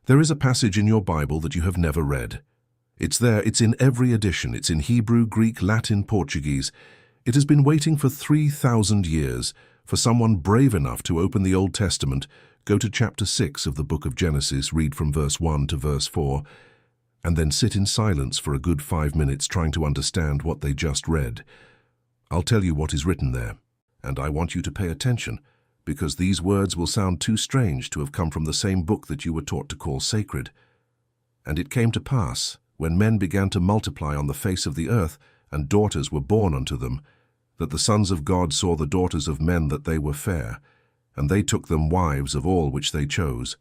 There is a passage in your Bible that you have never read. It's there, it's in every edition, it's in Hebrew, Greek, Latin, Portuguese. It has been waiting for 3,000 years for someone brave enough to open the Old Testament, go to chapter 6 of the book of Genesis, read from verse 1 to verse 4, and then sit in silence for a good 5 minutes trying to understand what they just read. I'll tell you what is written there, and I want you to pay attention, because these words will sound too strange to have come from the same book that you were taught to call sacred. And it came to pass, when men began to multiply on the face of the earth, and daughters were born unto them, that the sons of God saw the daughters of men that they were fair, and they took them wives of all which they chose.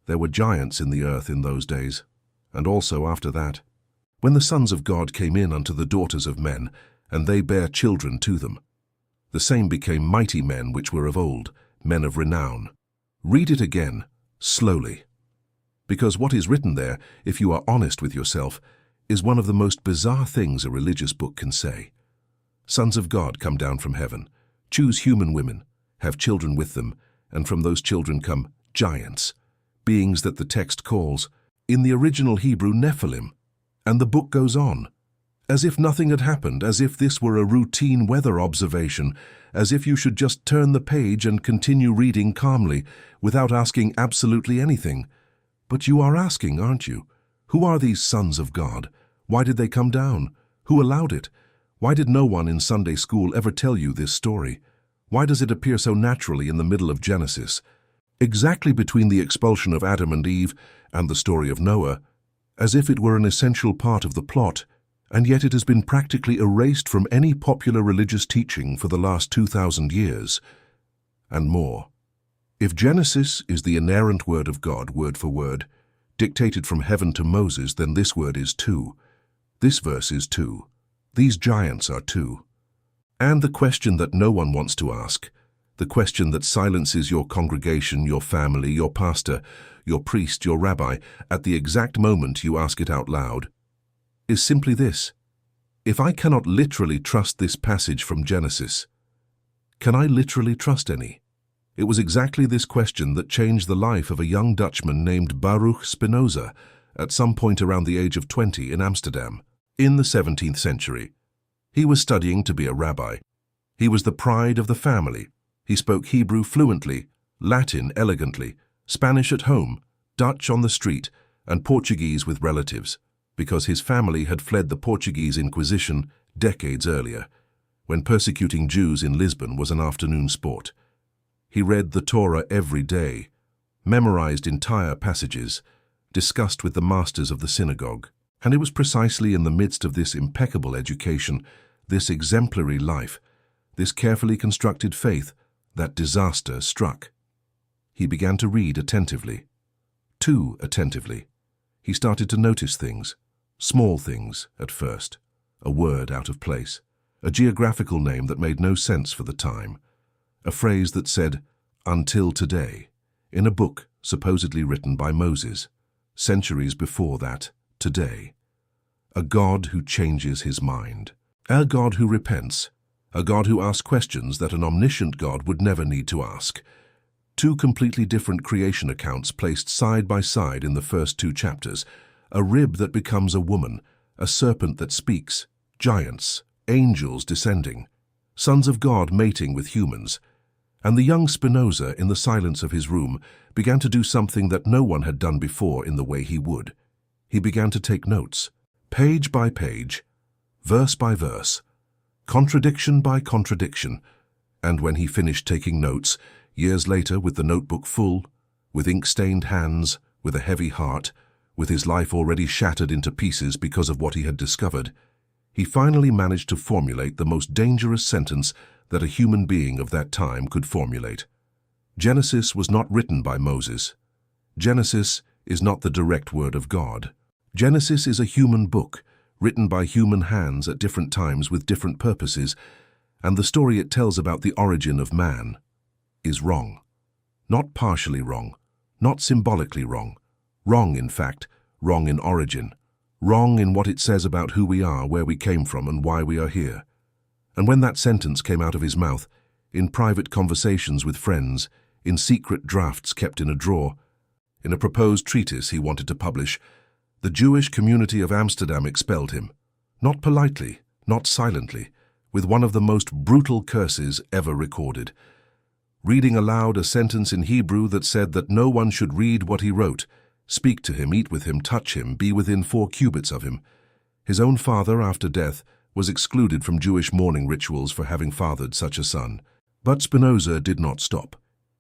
There were giants in the earth in those days, and also after that. When the sons of God came in unto the daughters of men, and they bare children to them, the same became mighty men which were of old, men of renown. Read it again, slowly. Because what is written there, if you are honest with yourself, is one of the most bizarre things a religious book can say. Sons of God come down from heaven, choose human women, have children with them, and from those children come giants, beings that the text calls, in the original Hebrew, Nephilim. And the book goes on, as if nothing had happened, as if this were a routine weather observation, as if you should just turn the page and continue reading calmly, without asking absolutely anything. But you are asking, aren't you? Who are these sons of God? Why did they come down? Who allowed it? Why did no one in Sunday school ever tell you this story? Why does it appear so naturally in the middle of Genesis? Exactly between the expulsion of Adam and Eve and the story of Noah, as if it were an essential part of the plot, and yet it has been practically erased from any popular religious teaching for the last 2,000 years, and more. If Genesis is the inerrant word of God, word for word, dictated from heaven to Moses, then this word is too. This verse is too. These giants are too. And the question that no one wants to ask, the question that silences your congregation, your family, your pastor, your priest, your rabbi, at the exact moment you ask it out loud, is simply this: if I cannot literally trust this passage from Genesis, can I literally trust any? It was exactly this question that changed the life of a young Dutchman named Baruch Spinoza at some point around the age of 20 in Amsterdam, in the 17th century. He was studying to be a rabbi. He was the pride of the family. He spoke Hebrew fluently, Latin elegantly, Spanish at home, Dutch on the street, and Portuguese with relatives, because his family had fled the Portuguese Inquisition decades earlier, when persecuting Jews in Lisbon was an afternoon sport. He read the Torah every day, memorized entire passages, discussed with the masters of the synagogue. And it was precisely in the midst of this impeccable education, this exemplary life, this carefully constructed faith, that disaster struck. He began to read attentively. Too attentively. He started to notice things, small things at first, a word out of place, a geographical name that made no sense for the time, a phrase that said, "until today," in a book supposedly written by Moses, centuries before that, today. A God who changes his mind. A God who repents. A God who asks questions that an omniscient God would never need to ask. Two completely different creation accounts placed side by side in the first 2 chapters. A rib that becomes a woman, a serpent that speaks, giants, angels descending, sons of God mating with humans. And the young Spinoza, in the silence of his room, began to do something that no one had done before in the way he would. He began to take notes, page by page, verse by verse, contradiction by contradiction. And when he finished taking notes, years later with the notebook full, with ink-stained hands, with a heavy heart, with his life already shattered into pieces because of what he had discovered, he finally managed to formulate the most dangerous sentence that a human being of that time could formulate. Genesis was not written by Moses. Genesis is not the direct word of God. Genesis is a human book, written by human hands at different times with different purposes, and the story it tells about the origin of man is wrong. Not partially wrong, not symbolically wrong. Wrong, in fact, wrong in origin. Wrong in what it says about who we are, where we came from, and why we are here. And when that sentence came out of his mouth, in private conversations with friends, in secret drafts kept in a drawer, In a proposed treatise he wanted to publish, the Jewish community of Amsterdam expelled him. Not politely, not silently, with one of the most brutal curses ever recorded. Reading aloud a sentence in Hebrew that said that no one should read what he wrote, speak to him, eat with him, touch him, be within 4 cubits of him. His own father, after death, was excluded from Jewish mourning rituals for having fathered such a son. But Spinoza did not stop.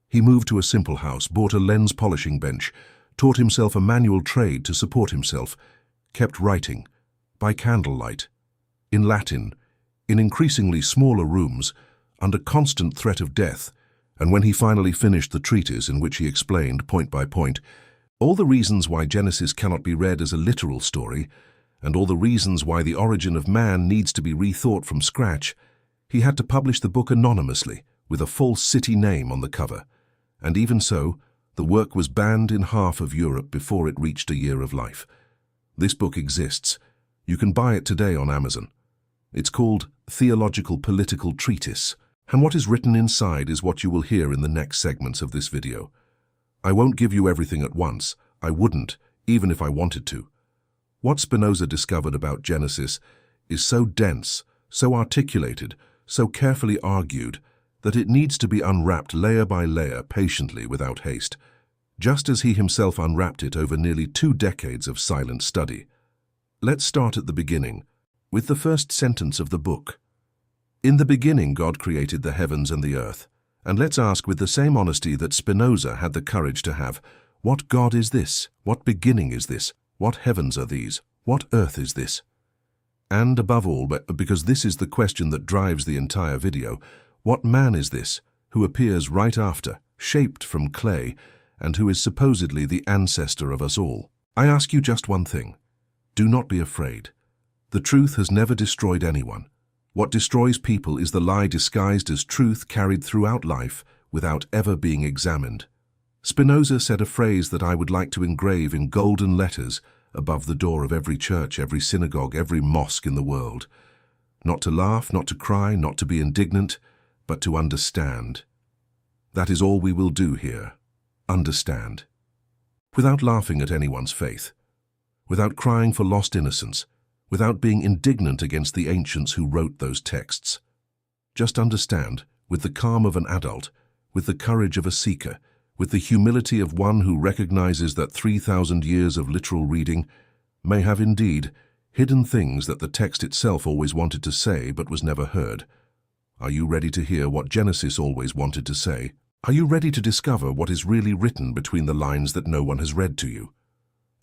He moved to a simple house, bought a lens polishing bench, taught himself a manual trade to support himself, kept writing, by candlelight, in Latin, in increasingly smaller rooms, under constant threat of death, and when he finally finished the treatise in which he explained, point by point, all the reasons why Genesis cannot be read as a literal story, and all the reasons why the origin of man needs to be rethought from scratch, he had to publish the book anonymously, with a false city name on the cover. And even so, the work was banned in half of Europe before it reached a year of life. This book exists. You can buy it today on Amazon. It's called Theological Political Treatise, and what is written inside is what you will hear in the next segments of this video. I won't give you everything at once. I wouldn't, even if I wanted to. What Spinoza discovered about Genesis is so dense, so articulated, so carefully argued, that it needs to be unwrapped layer by layer patiently without haste, just as he himself unwrapped it over nearly 2 decades of silent study. Let's start at the beginning, with the first sentence of the book. In the beginning God created the heavens and the earth. And let's ask with the same honesty that Spinoza had the courage to have, what God is this? What beginning is this? What heavens are these? What earth is this? And above all, because this is the question that drives the entire video, what man is this, who appears right after, shaped from clay, and who is supposedly the ancestor of us all? I ask you just one thing. Do not be afraid. The truth has never destroyed anyone. What destroys people is the lie disguised as truth carried throughout life without ever being examined. Spinoza said a phrase that I would like to engrave in golden letters above the door of every church, every synagogue, every mosque in the world. Not to laugh, not to cry, not to be indignant, but to understand. That is all we will do here. Understand. Without laughing at anyone's faith. Without crying for lost innocence. Without being indignant against the ancients who wrote those texts. Just understand, with the calm of an adult, with the courage of a seeker, with the humility of one who recognizes that 3,000 years of literal reading may have indeed hidden things that the text itself always wanted to say but was never heard. Are you ready to hear what Genesis always wanted to say? Are you ready to discover what is really written between the lines that no one has read to you?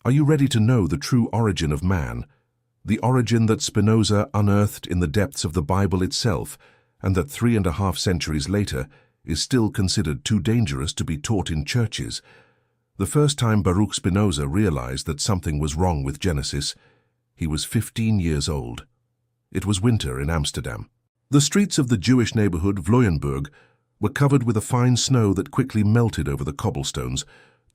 Are you ready to know the true origin of man, the origin that Spinoza unearthed in the depths of the Bible itself, and that 3.5 centuries later is still considered too dangerous to be taught in churches? The first time Baruch Spinoza realized that something was wrong with Genesis, he was 15 years old. It was winter in Amsterdam. The streets of the Jewish neighborhood Vlooienburg were covered with a fine snow that quickly melted over the cobblestones,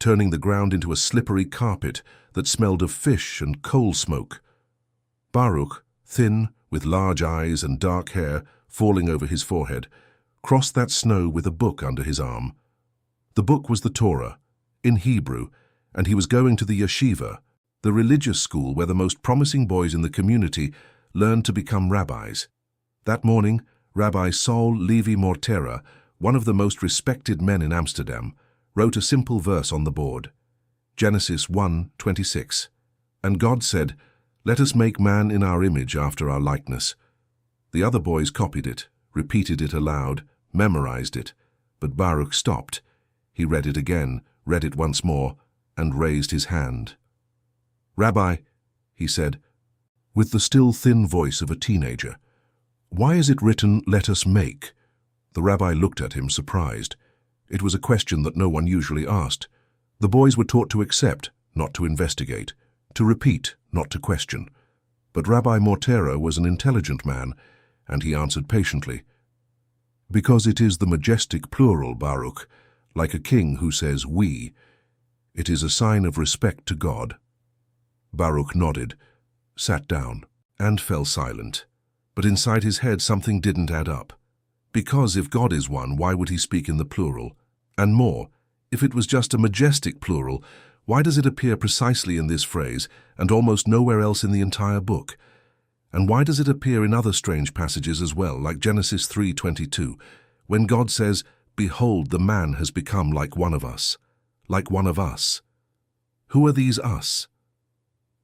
turning the ground into a slippery carpet that smelled of fish and coal smoke. Baruch, thin, with large eyes and dark hair falling over his forehead, crossed that snow with a book under his arm. The book was the Torah, in Hebrew, and he was going to the yeshiva, the religious school where the most promising boys in the community learned to become rabbis. That morning, Rabbi Saul Levi Mortera, one of the most respected men in Amsterdam, wrote a simple verse on the board. Genesis 1:26. And God said, "Let us make man in our image after our likeness." The other boys copied it, repeated it aloud, memorized it, but Baruch stopped. He read it again, read it once more, and raised his hand. "Rabbi," he said, with the still thin voice of a teenager, "why is it written, 'Let us make'?" The rabbi looked at him, surprised. It was a question that no one usually asked. The boys were taught to accept, not to investigate, to repeat, not to question. But Rabbi Mortera was an intelligent man, and he answered patiently, "Because it is the majestic plural, Baruch, like a king who says 'we.' It is a sign of respect to God." Baruch nodded, sat down, and fell silent. But inside his head something didn't add up. Because if God is one, why would he speak in the plural? And more, if it was just a majestic plural, Why does it appear precisely in this phrase and almost nowhere else in the entire book? And why does it appear in other strange passages as well, like Genesis 3:22, when God says, "Behold, the man has become like one of us." Like one of us. Who are these us?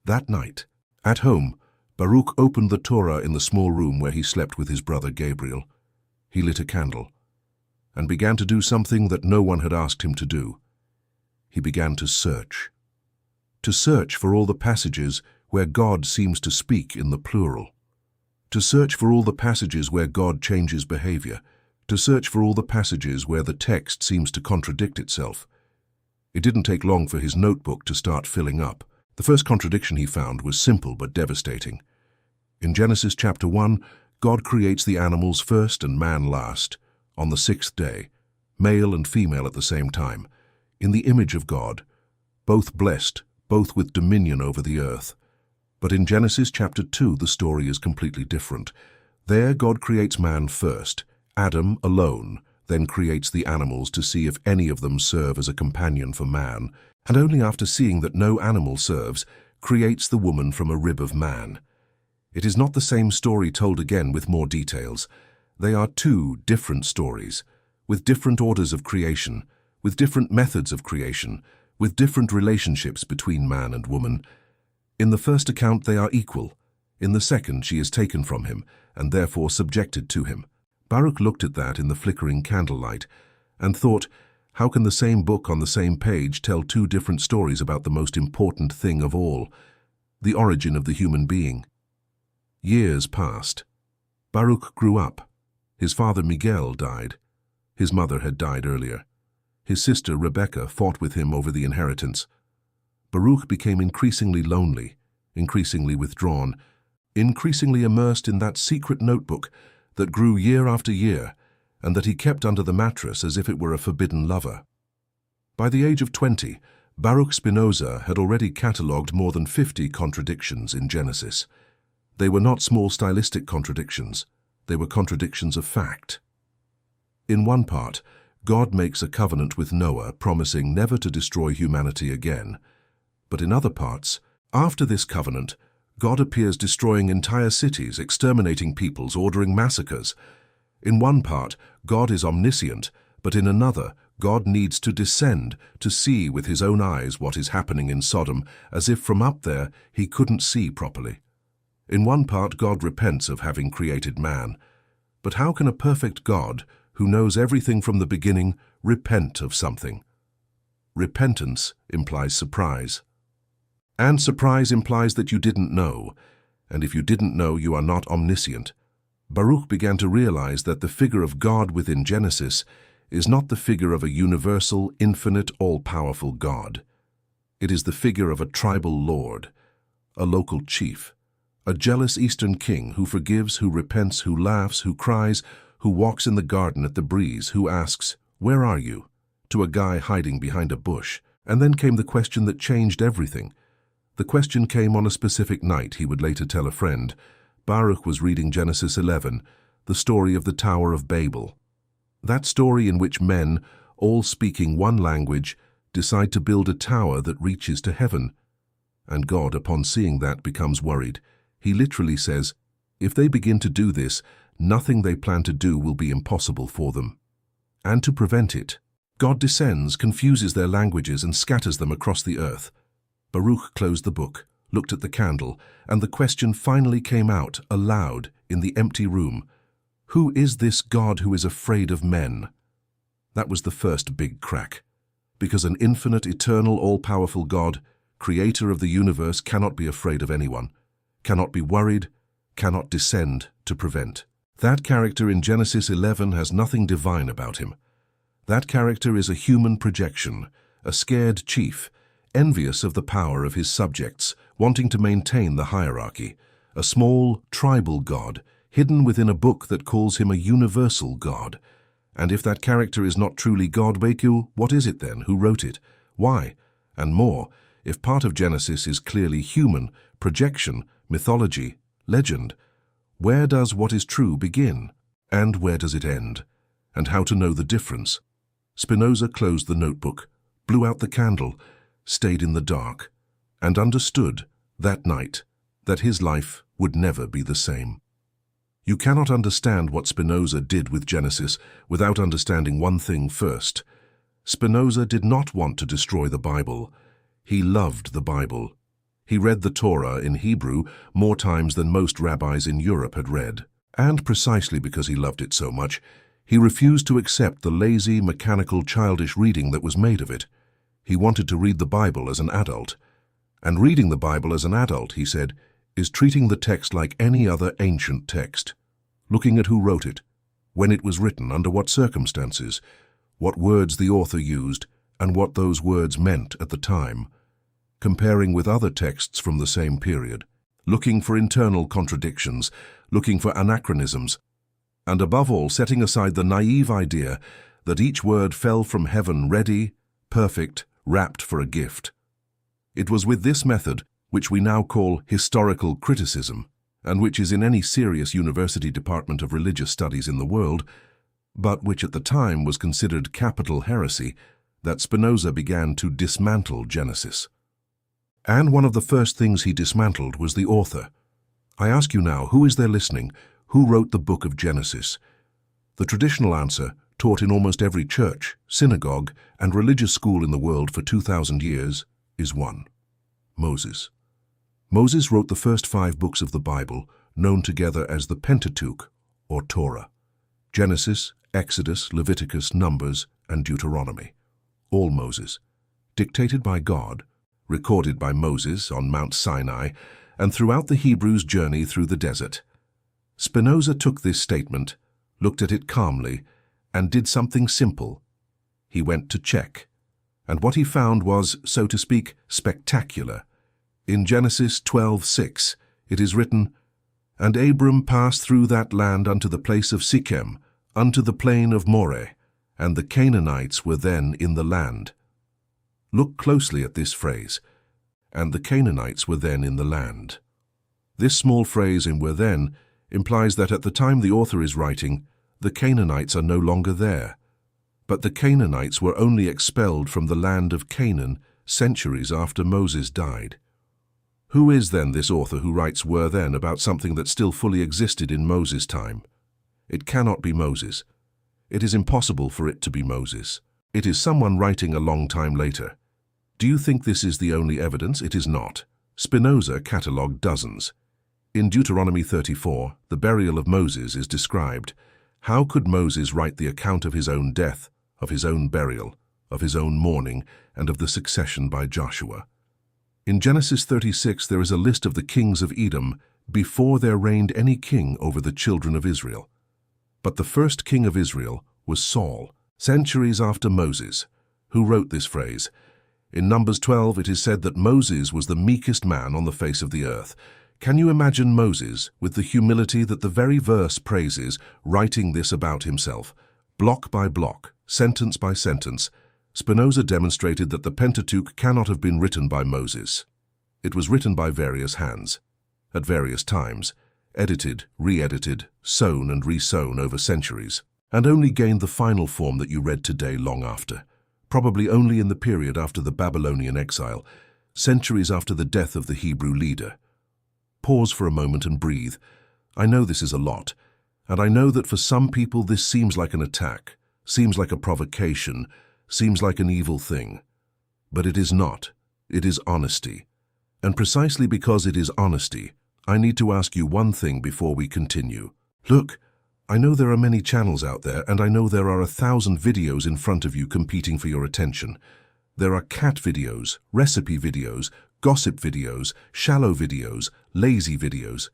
That night, at home, Baruch opened the Torah in the small room where he slept with his brother Gabriel. He lit a candle and began to do something that no one had asked him to do. He began to search for all the passages where God seems to speak in the plural, to search for all the passages where God changes behavior, to search for all the passages where the text seems to contradict itself. It didn't take long for his notebook to start filling up. The first contradiction he found was simple but devastating. In Genesis chapter 1, God creates the animals first and man last, on the sixth day, male and female at the same time, in the image of God, both blessed, both with dominion over the earth. But in Genesis chapter 2, the story is completely different. There, God creates man first, Adam alone, then creates the animals to see if any of them serve as a companion for man, and only after seeing that no animal serves, creates the woman from a rib of man. It is not the same story told again with more details. They are two different stories, with different orders of creation, with different methods of creation, with different relationships between man and woman. In the first account they are equal. In the second she is taken from him, and therefore subjected to him. Baruch looked at that in the flickering candlelight and thought, how can the same book on the same page tell two different stories about the most important thing of all, the origin of the human being? Years passed. Baruch grew up. His father Miguel died. His mother had died earlier. His sister Rebecca fought with him over the inheritance. Baruch became increasingly lonely, increasingly withdrawn, increasingly immersed in that secret notebook that grew year after year, and that he kept under the mattress as if it were a forbidden lover. By the age of 20, Baruch Spinoza had already catalogued more than 50 contradictions in Genesis. They were not small stylistic contradictions, they were contradictions of fact. In one part, God makes a covenant with Noah, promising never to destroy humanity again. But in other parts, after this covenant, God appears destroying entire cities, exterminating peoples, ordering massacres. In one part, God is omniscient, but in another, God needs to descend to see with his own eyes what is happening in Sodom, as if from up there he couldn't see properly. In one part, God repents of having created man. But how can a perfect God, who knows everything from the beginning, repent of something? Repentance implies surprise. And surprise implies that you didn't know, and if you didn't know, you are not omniscient. Baruch began to realize that the figure of God within Genesis is not the figure of a universal, infinite, all-powerful God. It is the figure of a tribal lord, a local chief, a jealous Eastern king who forgives, who repents, who laughs, who cries, who walks in the garden at the breeze, who asks, "Where are you?" to a guy hiding behind a bush. And then came the question that changed everything. The question came on a specific night, he would later tell a friend. Baruch was reading Genesis 11, the story of the Tower of Babel. That story in which men, all speaking one language, decide to build a tower that reaches to heaven. And God, upon seeing that, becomes worried. He literally says, if they begin to do this, nothing they plan to do will be impossible for them. And to prevent it, God descends, confuses their languages, and scatters them across the earth. Baruch closed the book, looked at the candle, and the question finally came out, aloud, in the empty room. Who is this God who is afraid of men? That was the first big crack. Because an infinite, eternal, all-powerful God, creator of the universe, cannot be afraid of anyone, cannot be worried, cannot descend to prevent. That character in Genesis 11 has nothing divine about him. That character is a human projection, a scared chief, envious of the power of his subjects, wanting to maintain the hierarchy, a small, tribal God, hidden within a book that calls him a universal God. And if that character is not truly God, Baku, what is it then? Who wrote it? Why? And more, if part of Genesis is clearly human, projection, mythology, legend, where does what is true begin? And where does it end? And how to know the difference? Spinoza closed the notebook, blew out the candle, stayed in the dark, and understood that night that his life would never be the same. You cannot understand what Spinoza did with Genesis without understanding one thing first. Spinoza did not want to destroy the Bible. He loved the Bible. He read the Torah in Hebrew more times than most rabbis in Europe had read. And precisely because he loved it so much, he refused to accept the lazy, mechanical, childish reading that was made of it. He wanted to read the Bible as an adult. And reading the Bible as an adult, he said, is treating the text like any other ancient text, looking at who wrote it, when it was written, under what circumstances, what words the author used, and what those words meant at the time, comparing with other texts from the same period, looking for internal contradictions, looking for anachronisms, and above all setting aside the naive idea that each word fell from heaven ready, perfect, wrapped for a gift. It was with this method, which we now call historical criticism, and which is in any serious university department of religious studies in the world, but which at the time was considered capital heresy, that Spinoza began to dismantle Genesis. And one of the first things he dismantled was the author. I ask you now, who is there listening? Who wrote the book of Genesis? The traditional answer, taught in almost every church, synagogue, and religious school in the world for 2,000 years, is one: Moses. Moses wrote the first 5 books of the Bible, known together as the Pentateuch, or Torah: Genesis, Exodus, Leviticus, Numbers, and Deuteronomy. All Moses. Dictated by God, recorded by Moses on Mount Sinai, and throughout the Hebrews' journey through the desert. Spinoza took this statement, looked at it calmly, and did something simple. He went to check. And what he found was, so to speak, spectacular. In Genesis 12:6, it is written, "And Abram passed through that land unto the place of Sichem, unto the plain of Moreh, and the Canaanites were then in the land." Look closely at this phrase, "and the Canaanites were then in the land." This small phrase in "were then" implies that at the time the author is writing, the Canaanites are no longer there. But the Canaanites were only expelled from the land of Canaan centuries after Moses died. Who is then this author who writes "were then" about something that still fully existed in Moses' time? It cannot be Moses. It is impossible for it to be Moses. It is someone writing a long time later. Do you think this is the only evidence? It is not. Spinoza catalogued dozens. In Deuteronomy 34, the burial of Moses is described. How could Moses write the account of his own death, of his own burial, of his own mourning, and of the succession by Joshua? In Genesis 36, there is a list of the kings of Edom before there reigned any king over the children of Israel. But the first king of Israel was Saul, centuries after Moses. Who wrote this phrase? In Numbers 12, it is said that Moses was the meekest man on the face of the earth. Can you imagine Moses, with the humility that the very verse praises, writing this about himself? Block by block, sentence by sentence, Spinoza demonstrated that the Pentateuch cannot have been written by Moses. It was written by various hands, at various times, edited, re-edited, sewn and re-sewn over centuries, and only gained the final form that you read today long after, probably only in the period after the Babylonian exile, centuries after the death of the Hebrew leader. Pause for a moment and breathe. I know this is a lot, and I know that for some people this seems like an attack, seems like a provocation, seems like an evil thing. But it is not. It is honesty. And precisely because it is honesty, I need to ask you one thing before we continue. Look, I know there are many channels out there, and I know there are 1,000 videos in front of you competing for your attention. There are cat videos, recipe videos, gossip videos, shallow videos, lazy videos.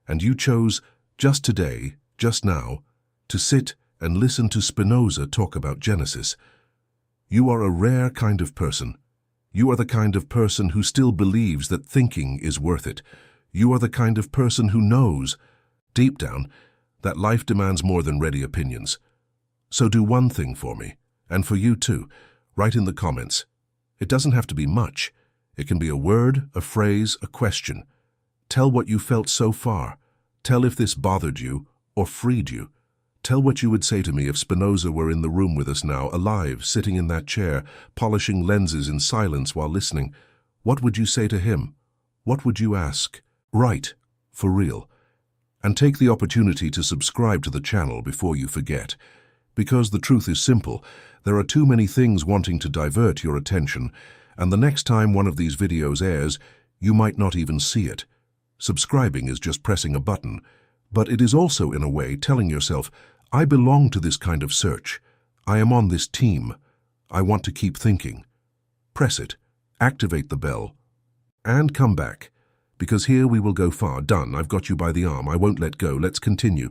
And you chose, just today, just now, to sit and listen to Spinoza talk about Genesis. You are a rare kind of person. You are the kind of person who still believes that thinking is worth it. You are the kind of person who knows, deep down, that life demands more than ready opinions. So do one thing for me, and for you too. Write in the comments. It doesn't have to be much. It can be a word, a phrase, a question. Tell what you felt so far. Tell if this bothered you or freed you. Tell what you would say to me if Spinoza were in the room with us now, alive, sitting in that chair, polishing lenses in silence while listening. What would you say to him? What would you ask? Write, for real. And take the opportunity to subscribe to the channel before you forget. Because the truth is simple, there are too many things wanting to divert your attention, and the next time one of these videos airs, you might not even see it. Subscribing is just pressing a button, but it is also, in a way, telling yourself, I belong to this kind of search. I am on this team. I want to keep thinking. Press it, activate the bell, and come back. Because here we will go far. Done. I've got you by the arm. I won't let go. Let's continue.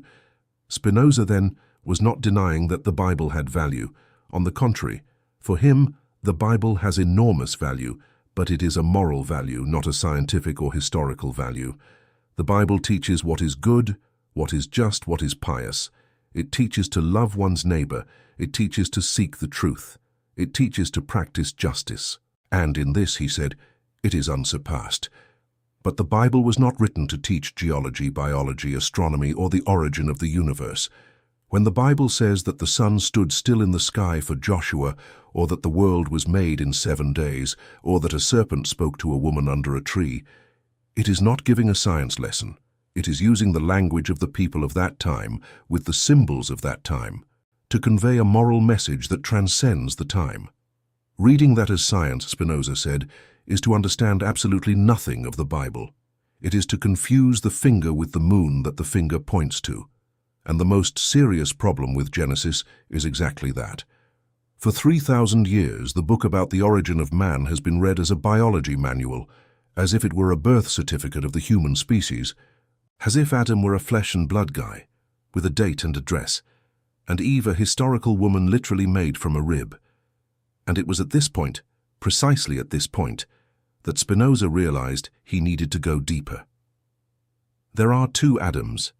Spinoza, then, was not denying that the Bible had value. On the contrary, for him, the Bible has enormous value, but it is a moral value, not a scientific or historical value. The Bible teaches what is good, what is just, what is pious. It teaches to love one's neighbor. It teaches to seek the truth. It teaches to practice justice. And in this, he said, it is unsurpassed. But the Bible was not written to teach geology, biology, astronomy, or the origin of the universe. When the Bible says that the sun stood still in the sky for Joshua, or that the world was made in 7 days, or that a serpent spoke to a woman under a tree, it is not giving a science lesson. It is using the language of the people of that time, with the symbols of that time, to convey a moral message that transcends the time. Reading that as science, Spinoza said, is to understand absolutely nothing of the Bible. It is to confuse the finger with the moon that the finger points to. And the most serious problem with Genesis is exactly that. For 3,000 years, the book about the origin of man has been read as a biology manual, as if it were a birth certificate of the human species, as if Adam were a flesh and blood guy, with a date and address, and Eve a historical woman literally made from a rib. And it was at this point, precisely at this point, that Spinoza realized he needed to go deeper. There are 2 Adams.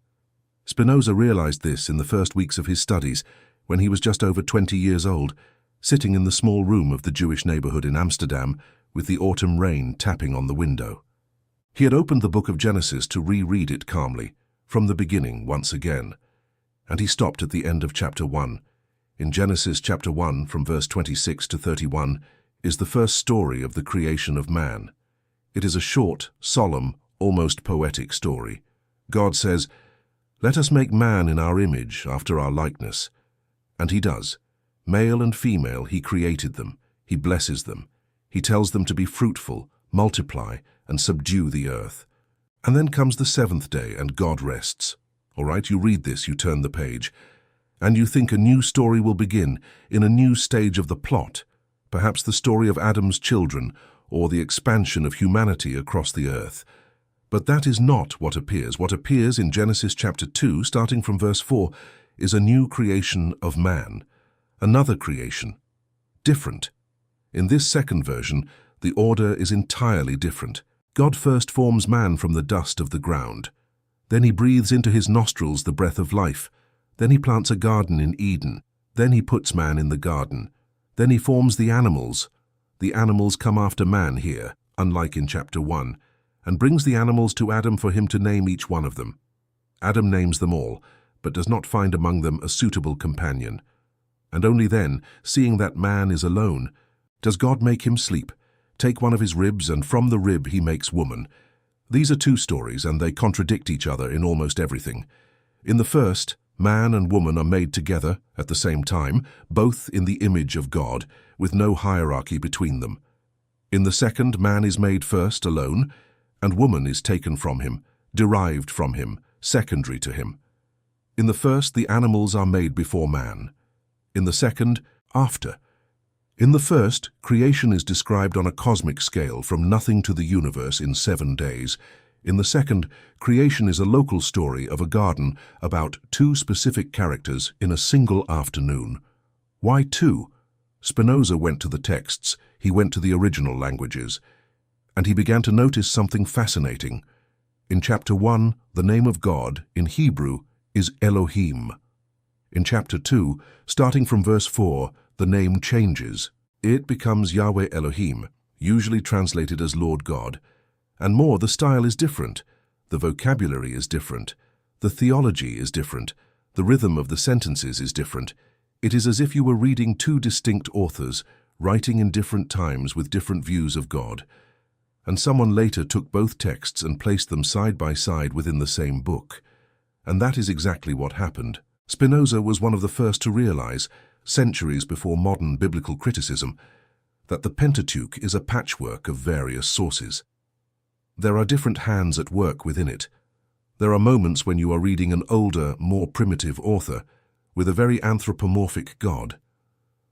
Spinoza realized this in the first weeks of his studies, when he was just over 20 years old, sitting in the small room of the Jewish neighborhood in Amsterdam, with the autumn rain tapping on the window. He had opened the book of Genesis to reread it calmly, from the beginning once again, and he stopped at the end of chapter 1. In Genesis chapter 1, from verse 26 to 31, is the first story of the creation of man. It is a short, solemn, almost poetic story. God says, "Let us make man in our image, after our likeness." And he does. Male and female, he created them. He blesses them. He tells them to be fruitful, multiply, and subdue the earth. And then comes the 7th day, and God rests. All right, you read this, you turn the page, and you think a new story will begin in a new stage of the plot, perhaps the story of Adam's children, or the expansion of humanity across the earth. But that is not what appears. What appears in Genesis chapter 2, starting from verse 4, is a new creation of man, another creation, different. In this second version, the order is entirely different. God first forms man from the dust of the ground. Then he breathes into his nostrils the breath of life. Then he plants a garden in Eden. Then he puts man in the garden. Then he forms the animals. The animals come after man here, unlike in chapter 1, and brings the animals to Adam for him to name each one of them. Adam names them all, but does not find among them a suitable companion. And only then, seeing that man is alone, does God make him sleep, take one of his ribs, and from the rib he makes woman. These are 2 stories, and they contradict each other in almost everything. In the first, man and woman are made together at the same time, both in the image of God, with no hierarchy between them. In the second, man is made first alone, and woman is taken from him, derived from him, secondary to him. In the first, the animals are made before man. In the second, after. In the first, creation is described on a cosmic scale from nothing to the universe in 7 days. In the second, creation is a local story of a garden about 2 specific characters in a single afternoon. Why 2? Spinoza went to the texts, he went to the original languages, and he began to notice something fascinating. In chapter 1, the name of God, in Hebrew, is Elohim. In chapter 2, starting from verse 4, the name changes. It becomes Yahweh Elohim, usually translated as Lord God. And more, the style is different, the vocabulary is different, the theology is different, The rhythm of the sentences is different. It is as if you were reading two distinct authors, writing in different times with different views of God. And someone later took both texts and placed them side by side within the same book. And that is exactly what happened. Spinoza was one of the first to realize, centuries before modern biblical criticism, that the Pentateuch is a patchwork of various sources. There are different hands at work within it. There are moments when you are reading an older, more primitive author with a very anthropomorphic God.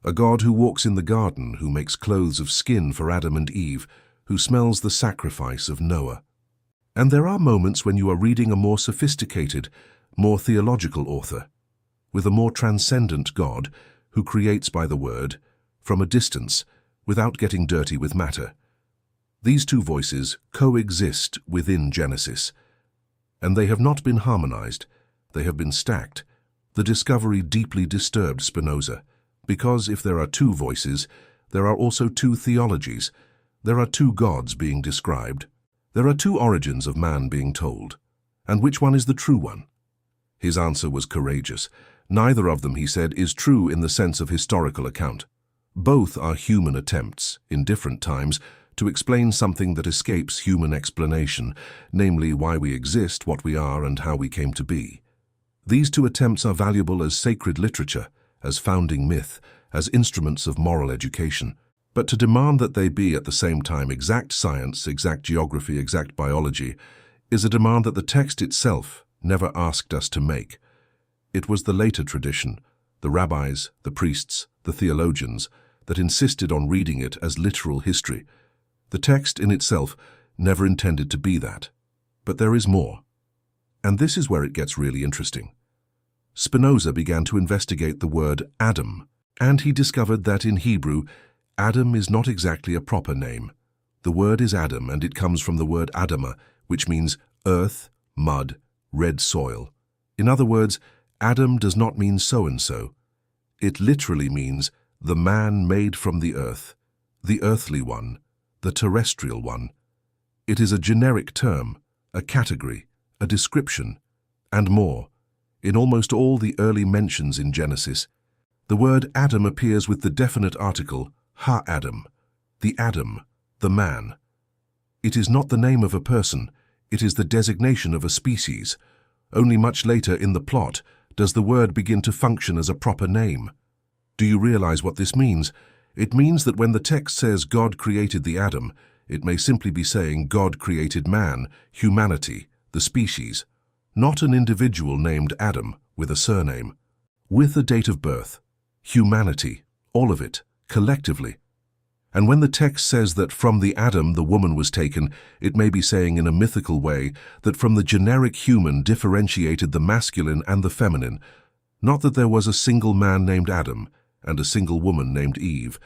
A God who walks in the garden, who makes clothes of skin for Adam and Eve, who smells the sacrifice of Noah. And there are moments when you are reading a more sophisticated, more theological author, with a more transcendent God who creates by the word, from a distance, without getting dirty with matter. These two voices coexist within Genesis, and they have not been harmonized, they have been stacked. The discovery deeply disturbed Spinoza, because if there are two voices, there are also two theologies, there are two gods being described, there are two origins of man being told, and which one is the true one? His answer was courageous. Neither of them, he said, is true in the sense of historical account. Both are human attempts, in different times, to explain something that escapes human explanation, namely why we exist, what we are, and how we came to be. These two attempts are valuable as sacred literature, as founding myth, as instruments of moral education. But to demand that they be at the same time exact science, exact geography, exact biology, is a demand that the text itself never asked us to make. It was the later tradition, the rabbis, the priests, the theologians, that insisted on reading it as literal history. The text in itself never intended to be that. But there is more. And this is where it gets really interesting. Spinoza began to investigate the word Adam, and he discovered that in Hebrew, Adam is not exactly a proper name. The word is Adam, and it comes from the word Adama, which means earth, mud, red soil. In other words, Adam does not mean so-and-so. It literally means the man made from the earth, the earthly one, the terrestrial one. It is a generic term, a category, a description, and more. In almost all the early mentions in Genesis, the word Adam appears with the definite article ha-Adam, the Adam, the man. It is not the name of a person, it is the designation of a species. Only much later in the plot does the word begin to function as a proper name. Do you realize what this means? It means that when the text says God created the Adam, it may simply be saying God created man, humanity, the species, not an individual named Adam with a surname, with a date of birth, humanity, all of it, collectively. And when the text says that from the Adam the woman was taken, it may be saying in a mythical way that from the generic human differentiated the masculine and the feminine, not that there was a single man named Adam and a single woman named Eve,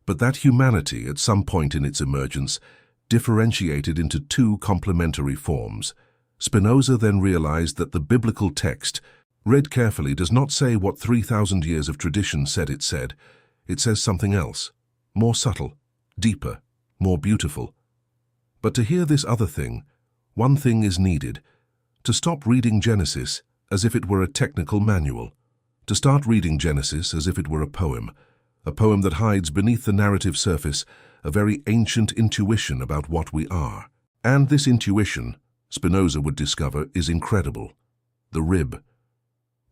but that humanity, at some point in its emergence, differentiated into two complementary forms. Spinoza then realized that the biblical text, read carefully, does not say what 3,000 years of tradition said it said. It says something else, more subtle, deeper, more beautiful. But to hear this other thing, one thing is needed: to stop reading Genesis as if it were a technical manual, to start reading Genesis as if it were a poem that hides beneath the narrative surface a very ancient intuition about what we are. And this intuition, Spinoza would discover, is incredible. The rib.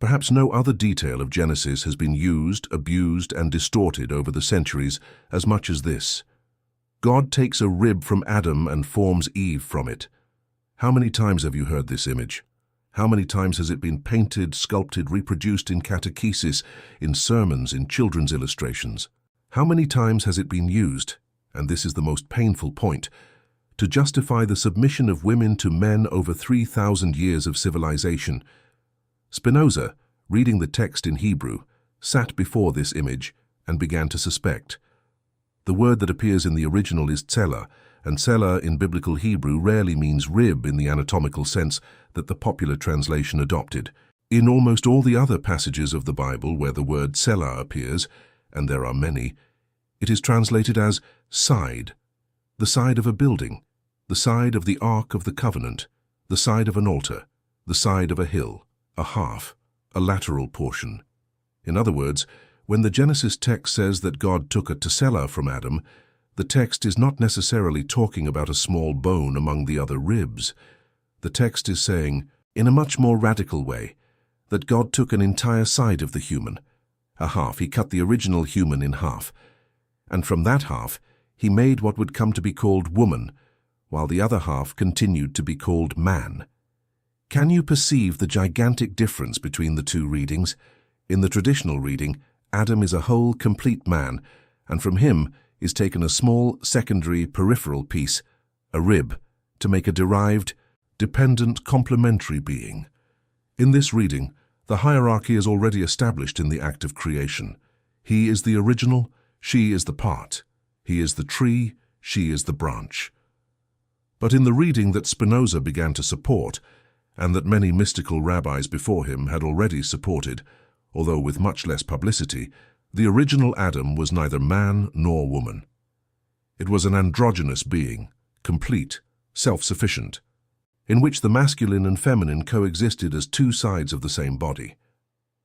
Perhaps no other detail of Genesis has been used, abused, and distorted over the centuries as much as this. God takes a rib from Adam and forms Eve from it. How many times have you heard this image? How many times has it been painted, sculpted, reproduced in catechesis, in sermons, in children's illustrations? How many times has it been used, and this is the most painful point, to justify the submission of women to men over 3,000 years of civilization? Spinoza, reading the text in Hebrew, sat before this image and began to suspect. The word that appears in the original is tsela, and tsela in biblical Hebrew rarely means rib in the anatomical sense that the popular translation adopted. In almost all the other passages of the Bible where the word tsela appears, and there are many, it is translated as side, the side of a building, the side of the Ark of the Covenant, the side of an altar, the side of a hill, a half. a lateral portion. In other words, when the Genesis text says that God took a tessella from Adam, the text is not necessarily talking about a small bone among the other ribs. The text is saying, in a much more radical way, that God took an entire side of the human, a half. He cut the original human in half, and from that half he made what would come to be called woman, while the other half continued to be called man. Can you perceive the gigantic difference between the two readings? In the traditional reading, Adam is a whole, complete man, and from him is taken a small, secondary, peripheral piece, a rib, to make a derived, dependent, complementary being. In this reading, the hierarchy is already established in the act of creation. He is the original, she is the part. He is the tree, she is the branch. But in the reading that Spinoza began to support, and that many mystical rabbis before him had already supported, although with much less publicity, the original Adam was neither man nor woman. It was an androgynous being, complete, self-sufficient, in which the masculine and feminine coexisted as two sides of the same body.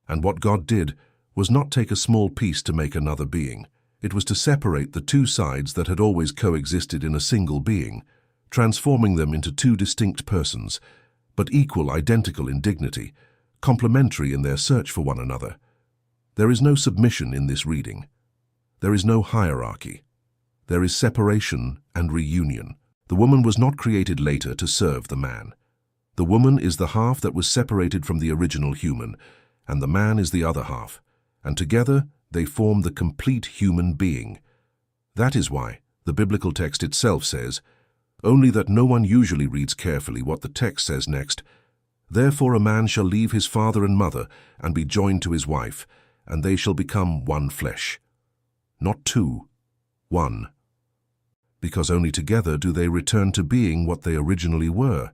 And what God did was not take a small piece to make another being. It was to separate the two sides that had always coexisted in a single being, transforming them into two distinct persons, but equal, identical in dignity, complementary in their search for one another. There is no submission in this reading. There is no hierarchy. There is separation and reunion. The woman was not created later to serve the man. The woman is the half that was separated from the original human, and the man is the other half, and together they form the complete human being. That is why the biblical text itself says, only that no one usually reads carefully what the text says next. Therefore a man shall leave his father and mother and be joined to his wife, and they shall become one flesh. Not two, one. Because only together do they return to being what they originally were.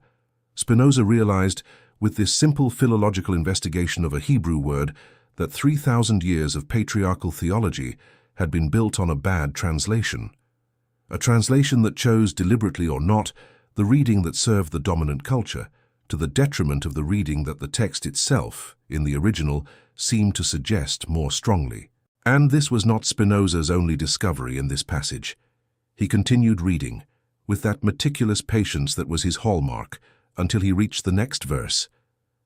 Spinoza realized, with this simple philological investigation of a Hebrew word, that 3,000 years of patriarchal theology had been built on a bad translation. A translation that chose, deliberately or not, the reading that served the dominant culture, to the detriment of the reading that the text itself, in the original, seemed to suggest more strongly. And this was not Spinoza's only discovery in this passage. He continued reading, with that meticulous patience that was his hallmark, until he reached the next verse.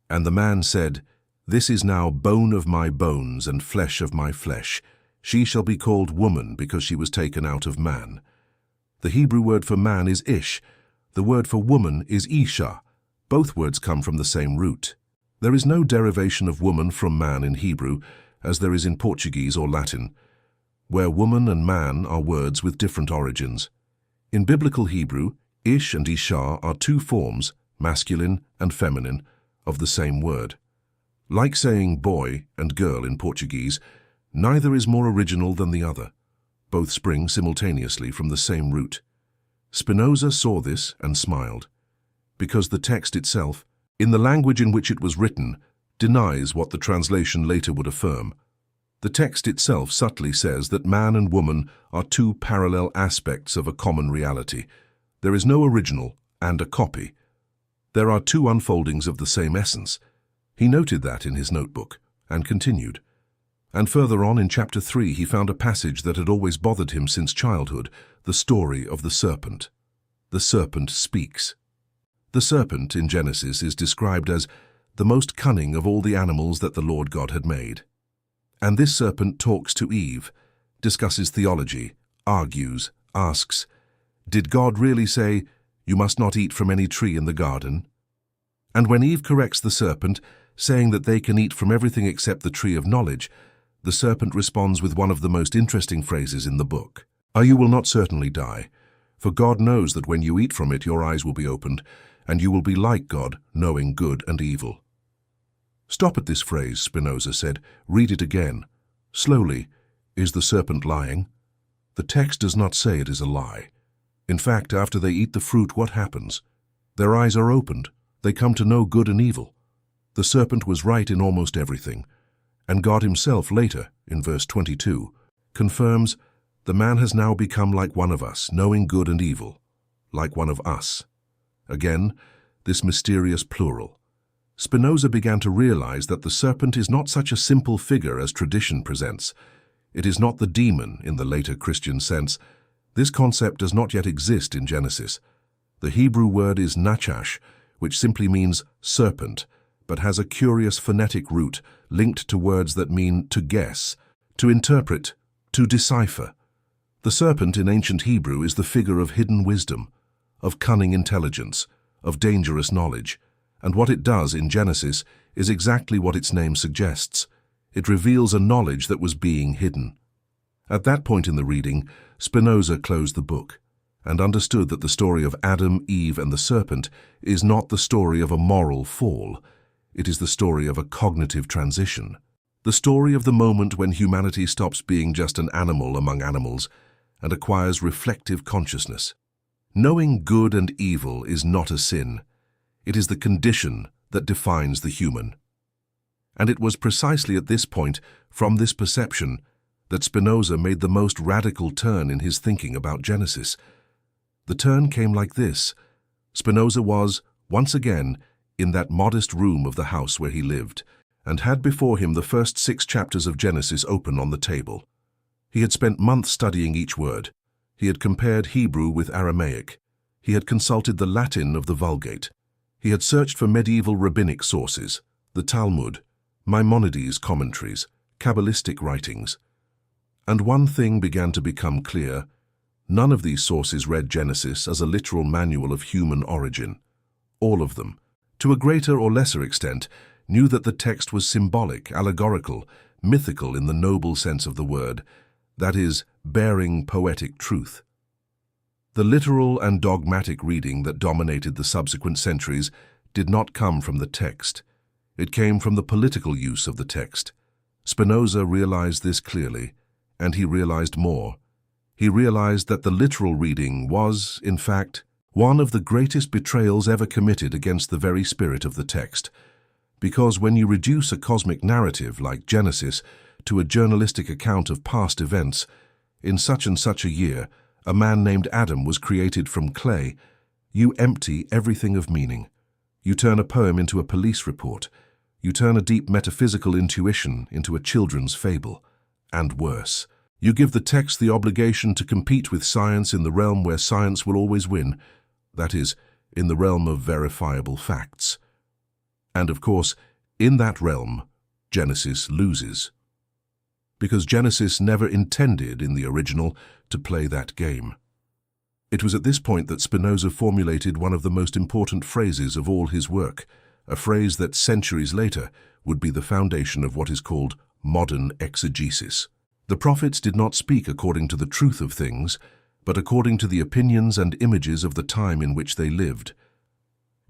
And the man said, This is now bone of my bones and flesh of my flesh. She shall be called woman because she was taken out of man. The Hebrew word for man is ish. The word for woman is isha. Both words come from the same root. There is no derivation of woman from man in Hebrew, as there is in Portuguese or Latin, where woman and man are words with different origins. In biblical Hebrew, ish and isha are two forms, masculine and feminine, of the same word. Like saying boy and girl in Portuguese, neither is more original than the other. Both spring simultaneously from the same root. Spinoza saw this and smiled, because the text itself, in the language in which it was written, denies what the translation later would affirm. The text itself subtly says that man and woman are two parallel aspects of a common reality. There is no original and a copy. There are two unfoldings of the same essence. He noted that in his notebook, and continued. And further on in chapter 3 he found a passage that had always bothered him since childhood, the story of the serpent. The serpent speaks. The serpent in Genesis is described as the most cunning of all the animals that the Lord God had made. And this serpent talks to Eve, discusses theology, argues, asks, did God really say, you must not eat from any tree in the garden? And when Eve corrects the serpent, saying that they can eat from everything except the tree of knowledge, the serpent responds with one of the most interesting phrases in the book. You will not certainly die, for God knows that when you eat from it your eyes will be opened, and you will be like God, knowing good and evil. Stop at this phrase, Spinoza said. Read it again. Slowly. Is the serpent lying? The text does not say it is a lie. In fact, after they eat the fruit, what happens? Their eyes are opened. They come to know good and evil. The serpent was right in almost everything. And God himself later, in verse 22, confirms, the man has now become like one of us, knowing good and evil, like one of us. Again, this mysterious plural. Spinoza began to realize that the serpent is not such a simple figure as tradition presents. It is not the demon in the later Christian sense. This concept does not yet exist in Genesis. The Hebrew word is nachash, which simply means serpent, but has a curious phonetic root linked to words that mean to guess, to interpret, to decipher. The serpent in ancient Hebrew is the figure of hidden wisdom, of cunning intelligence, of dangerous knowledge, and what it does in Genesis is exactly what its name suggests. It reveals a knowledge that was being hidden. At that point in the reading, Spinoza closed the book and understood that the story of Adam, Eve, and the serpent is not the story of a moral fall. It is the story of a cognitive transition. The story of the moment when humanity stops being just an animal among animals and acquires reflective consciousness. Knowing good and evil is not a sin. It is the condition that defines the human. And it was precisely at this point, from this perception, that Spinoza made the most radical turn in his thinking about Genesis. The turn came like this. Spinoza was, once again, in that modest room of the house where he lived, and had before him the first 6 chapters of Genesis open on the table. He had spent months studying each word. He had compared Hebrew with Aramaic. He had consulted the Latin of the Vulgate. He had searched for medieval rabbinic sources, the Talmud, Maimonides' commentaries, Kabbalistic writings. And one thing began to become clear. None of these sources read Genesis as a literal manual of human origin. All of them, to a greater or lesser extent, knew that the text was symbolic, allegorical, mythical in the noble sense of the word, that is, bearing poetic truth. The literal and dogmatic reading that dominated the subsequent centuries did not come from the text. It came from the political use of the text. Spinoza realized this clearly, and he realized more. He realized that the literal reading was, in fact, one of the greatest betrayals ever committed against the very spirit of the text. Because when you reduce a cosmic narrative like Genesis to a journalistic account of past events, in such and such a year, a man named Adam was created from clay, you empty everything of meaning. You turn a poem into a police report. You turn a deep metaphysical intuition into a children's fable. And worse. You give the text the obligation to compete with science in the realm where science will always win, that is, in the realm of verifiable facts. And of course, in that realm, Genesis loses. Because Genesis never intended in the original to play that game. It was at this point that Spinoza formulated one of the most important phrases of all his work, a phrase that centuries later would be the foundation of what is called modern exegesis. The prophets did not speak according to the truth of things, but according to the opinions and images of the time in which they lived.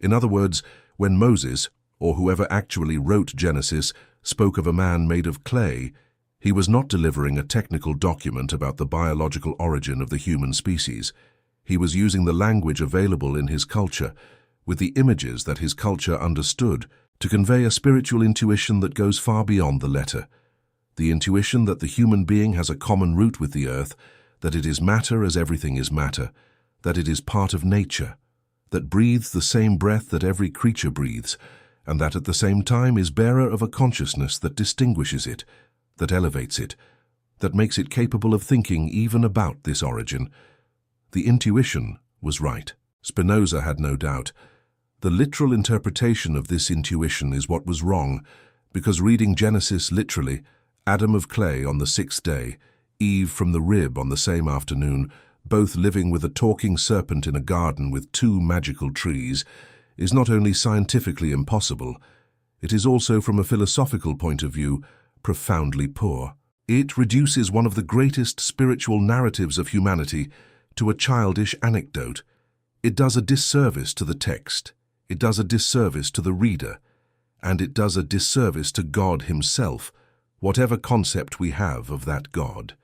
In other words, when Moses, or whoever actually wrote Genesis, spoke of a man made of clay, he was not delivering a technical document about the biological origin of the human species. He was using the language available in his culture, with the images that his culture understood, to convey a spiritual intuition that goes far beyond the letter. The intuition that the human being has a common root with the earth, that it is matter as everything is matter, that it is part of nature, that breathes the same breath that every creature breathes, and that at the same time is bearer of a consciousness that distinguishes it, that elevates it, that makes it capable of thinking even about this origin. The intuition was right. Spinoza had no doubt. The literal interpretation of this intuition is what was wrong, because reading Genesis literally, Adam of clay on the 6th day, Eve from the rib on the same afternoon, both living with a talking serpent in a garden with 2 magical trees, is not only scientifically impossible, it is also, from a philosophical point of view, profoundly poor. It reduces one of the greatest spiritual narratives of humanity to a childish anecdote. It does a disservice to the text, it does a disservice to the reader, and it does a disservice to God himself, whatever concept we have of that God.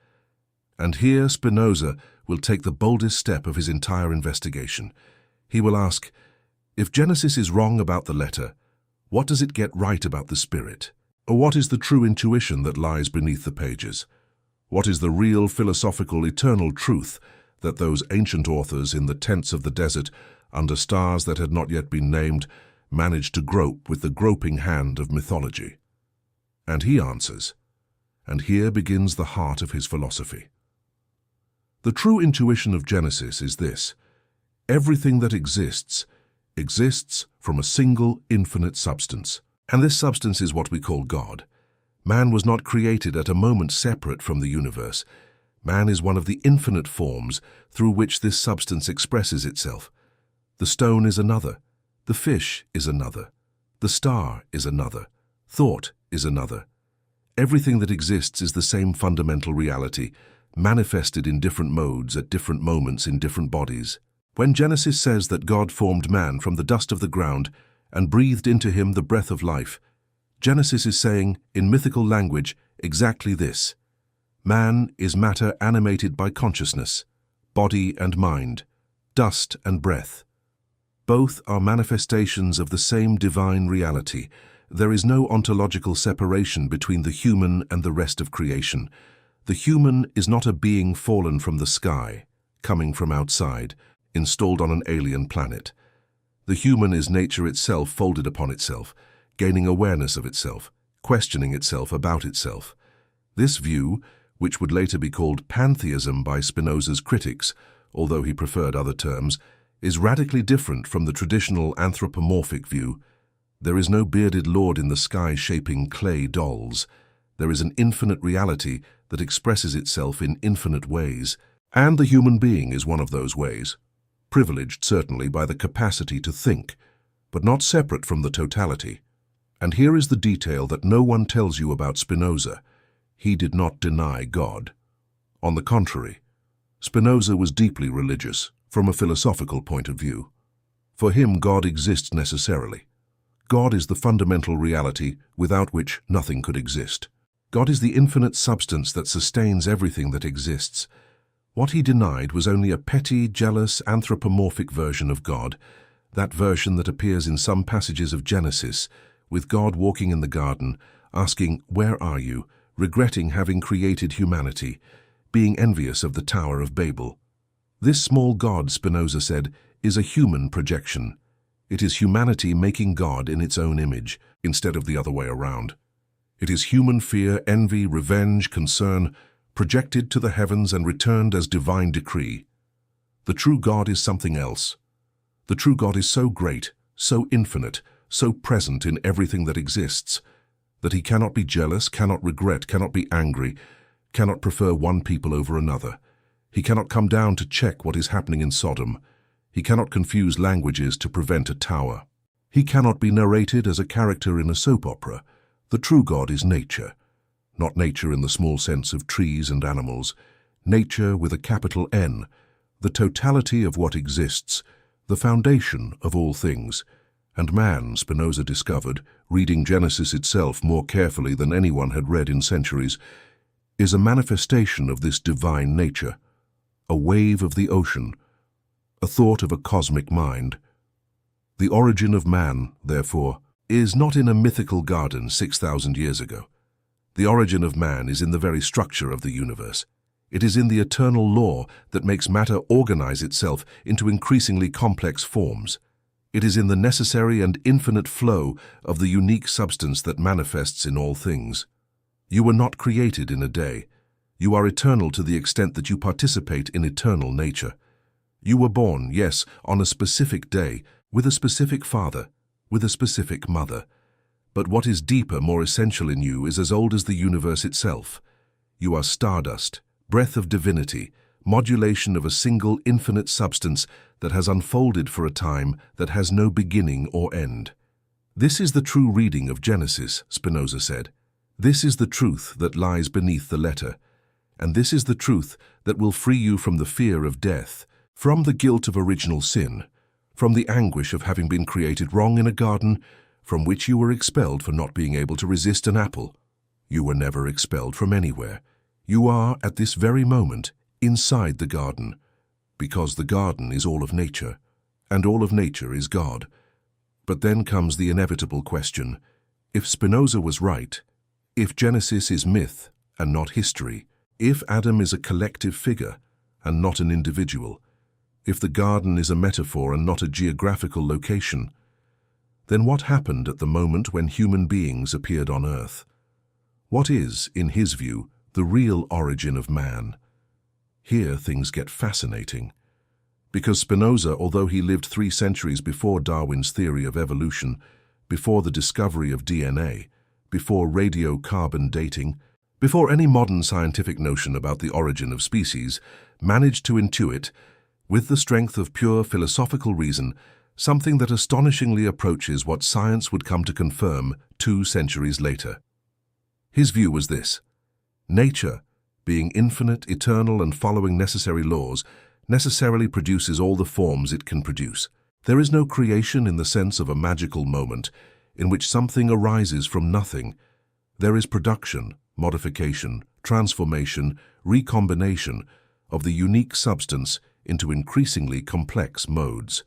And here Spinoza will take the boldest step of his entire investigation. He will ask, if Genesis is wrong about the letter, what does it get right about the spirit? Or what is the true intuition that lies beneath the pages? What is the real philosophical eternal truth that those ancient authors in the tents of the desert, under stars that had not yet been named, managed to grope with the groping hand of mythology? And he answers, and here begins the heart of his philosophy. The true intuition of Genesis is this: everything that exists from a single infinite substance. And this substance is what we call God. Man was not created at a moment separate from the universe. Man is one of the infinite forms through which this substance expresses itself. The stone is another. The fish is another. The star is another. Thought is another. Everything that exists is the same fundamental reality, manifested in different modes at different moments in different bodies. When Genesis says that God formed man from the dust of the ground and breathed into him the breath of life, Genesis is saying, in mythical language, exactly this. Man is matter animated by consciousness, body and mind, dust and breath. Both are manifestations of the same divine reality. There is no ontological separation between the human and the rest of creation. The human is not a being fallen from the sky, coming from outside, installed on an alien planet. The human is nature itself folded upon itself, gaining awareness of itself, questioning itself about itself. This view, which would later be called pantheism by Spinoza's critics, although he preferred other terms, is radically different from the traditional anthropomorphic view. There is no bearded lord in the sky shaping clay dolls. There is an infinite reality that expresses itself in infinite ways, and the human being is one of those ways. Privileged, certainly, by the capacity to think, but not separate from the totality. And here is the detail that no one tells you about Spinoza. He did not deny God. On the contrary, Spinoza was deeply religious, from a philosophical point of view. For him, God exists necessarily. God is the fundamental reality without which nothing could exist. God is the infinite substance that sustains everything that exists. What he denied was only a petty, jealous, anthropomorphic version of God, that version that appears in some passages of Genesis, with God walking in the garden, asking, "Where are you?" regretting having created humanity, being envious of the Tower of Babel. This small God, Spinoza said, is a human projection. It is humanity making God in its own image, instead of the other way around. It is human fear, envy, revenge, concern, projected to the heavens and returned as divine decree. The true God is something else. The true God is so great, so infinite, so present in everything that exists, that he cannot be jealous, cannot regret, cannot be angry, cannot prefer one people over another. He cannot come down to check what is happening in Sodom. He cannot confuse languages to prevent a tower. He cannot be narrated as a character in a soap opera. The true God is nature. Not nature in the small sense of trees and animals. Nature with a capital N, the totality of what exists, the foundation of all things. And man, Spinoza discovered, reading Genesis itself more carefully than anyone had read in centuries, is a manifestation of this divine nature, a wave of the ocean, a thought of a cosmic mind. The origin of man, therefore, is not in a mythical garden 6,000 years ago. The origin of man is in the very structure of the universe. It is in the eternal law that makes matter organize itself into increasingly complex forms. It is in the necessary and infinite flow of the unique substance that manifests in all things. You were not created in a day. You are eternal to the extent that you participate in eternal nature. You were born, yes, on a specific day, with a specific father, with a specific mother. But what is deeper, more essential in you is as old as the universe itself. You are stardust, breath of divinity, modulation of a single infinite substance that has unfolded for a time that has no beginning or end. This is the true reading of Genesis, Spinoza said. This is the truth that lies beneath the letter. And this is the truth that will free you from the fear of death, from the guilt of original sin, from the anguish of having been created wrong in a garden from which you were expelled for not being able to resist an apple. You were never expelled from anywhere. You are, at this very moment, inside the garden, because the garden is all of nature, and all of nature is God. But then comes the inevitable question. If Spinoza was right, if Genesis is myth and not history, if Adam is a collective figure and not an individual, if the garden is a metaphor and not a geographical location, Then what happened at the moment when human beings appeared on Earth? What is, in his view, the real origin of man? Here things get fascinating. Because Spinoza, although he lived 3 centuries before Darwin's theory of evolution, before the discovery of DNA, before radiocarbon dating, before any modern scientific notion about the origin of species, managed to intuit, with the strength of pure philosophical reason, something that astonishingly approaches what science would come to confirm 2 centuries later. His view was this: nature, being infinite, eternal, and following necessary laws, necessarily produces all the forms it can produce. There is no creation in the sense of a magical moment in which something arises from nothing. There is production, modification, transformation, recombination of the unique substance into increasingly complex modes.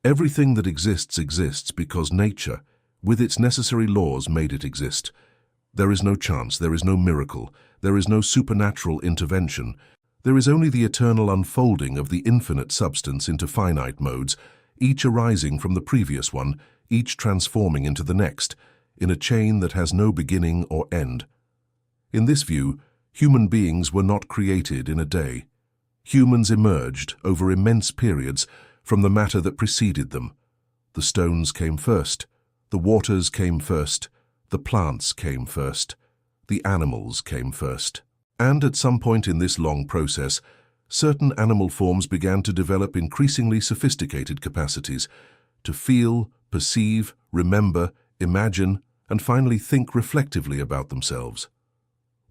Everything that exists because nature, with its necessary laws, made it exist. There is no chance, there is no miracle, there is no supernatural intervention. There is only the eternal unfolding of the infinite substance into finite modes, each arising from the previous one, each transforming into the next, in a chain that has no beginning or end. In this view, human beings were not created in a day. Humans emerged over immense periods from the matter that preceded them. The stones came first, the waters came first, the plants came first, the animals came first. And at some point in this long process, certain animal forms began to develop increasingly sophisticated capacities to feel, perceive, remember, imagine, and finally think reflectively about themselves.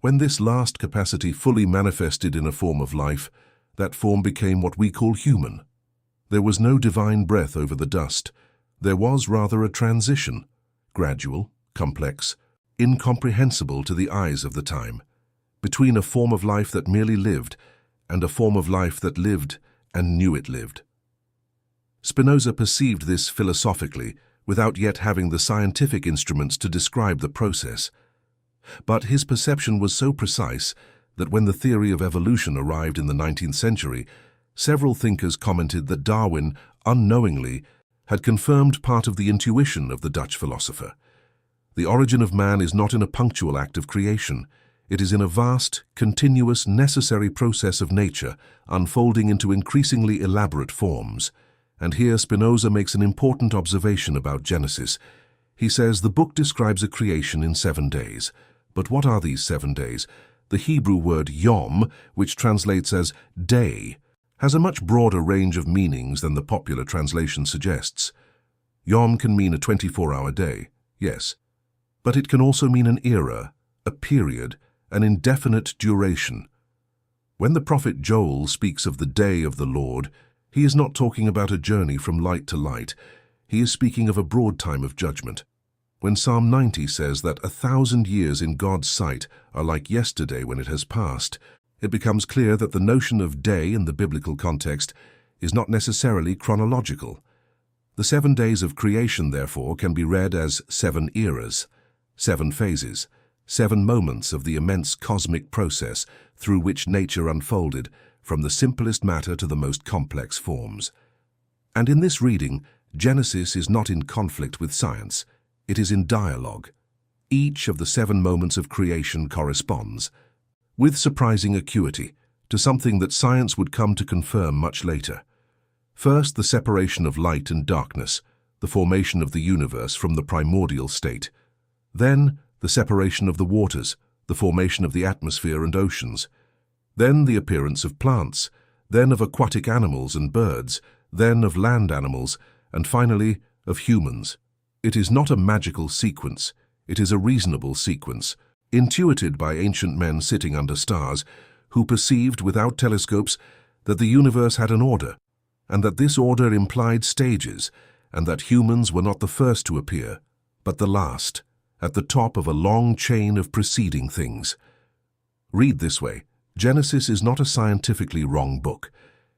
When this last capacity fully manifested in a form of life, that form became what we call human. There was no divine breath over the dust. There was rather a transition, gradual, complex, incomprehensible to the eyes of the time, between a form of life that merely lived and a form of life that lived and knew it lived. Spinoza perceived this philosophically without yet having the scientific instruments to describe the process. But his perception was so precise that when the theory of evolution arrived in the 19th century, several thinkers commented that Darwin, unknowingly, had confirmed part of the intuition of the Dutch philosopher. The origin of man is not in a punctual act of creation. It is in a vast, continuous, necessary process of nature, unfolding into increasingly elaborate forms. And here Spinoza makes an important observation about Genesis. He says the book describes a creation in 7 days. But what are these 7 days? The Hebrew word yom, which translates as day, has a much broader range of meanings than the popular translation suggests. Yom can mean a 24-hour day, yes, but it can also mean an era, a period, an indefinite duration. When the prophet Joel speaks of the day of the Lord, he is not talking about a journey from light to light. He is speaking of a broad time of judgment. When Psalm 90 says that 1,000 years in God's sight are like yesterday when it has passed, it becomes clear that the notion of day in the biblical context is not necessarily chronological. The 7 days of creation, therefore, can be read as 7 eras, 7 phases, 7 moments of the immense cosmic process through which nature unfolded, from the simplest matter to the most complex forms. And in this reading, Genesis is not in conflict with science. It is in dialogue. Each of the 7 moments of creation corresponds, with surprising acuity, to something that science would come to confirm much later. First, the separation of light and darkness, the formation of the universe from the primordial state. Then, the separation of the waters, the formation of the atmosphere and oceans. Then the appearance of plants, then of aquatic animals and birds, then of land animals, and finally of humans. It is not a magical sequence, it is a reasonable sequence, intuited by ancient men sitting under stars, who perceived without telescopes that the universe had an order, and that this order implied stages, and that humans were not the first to appear, but the last, at the top of a long chain of preceding things. Read this way: Genesis is not a scientifically wrong book.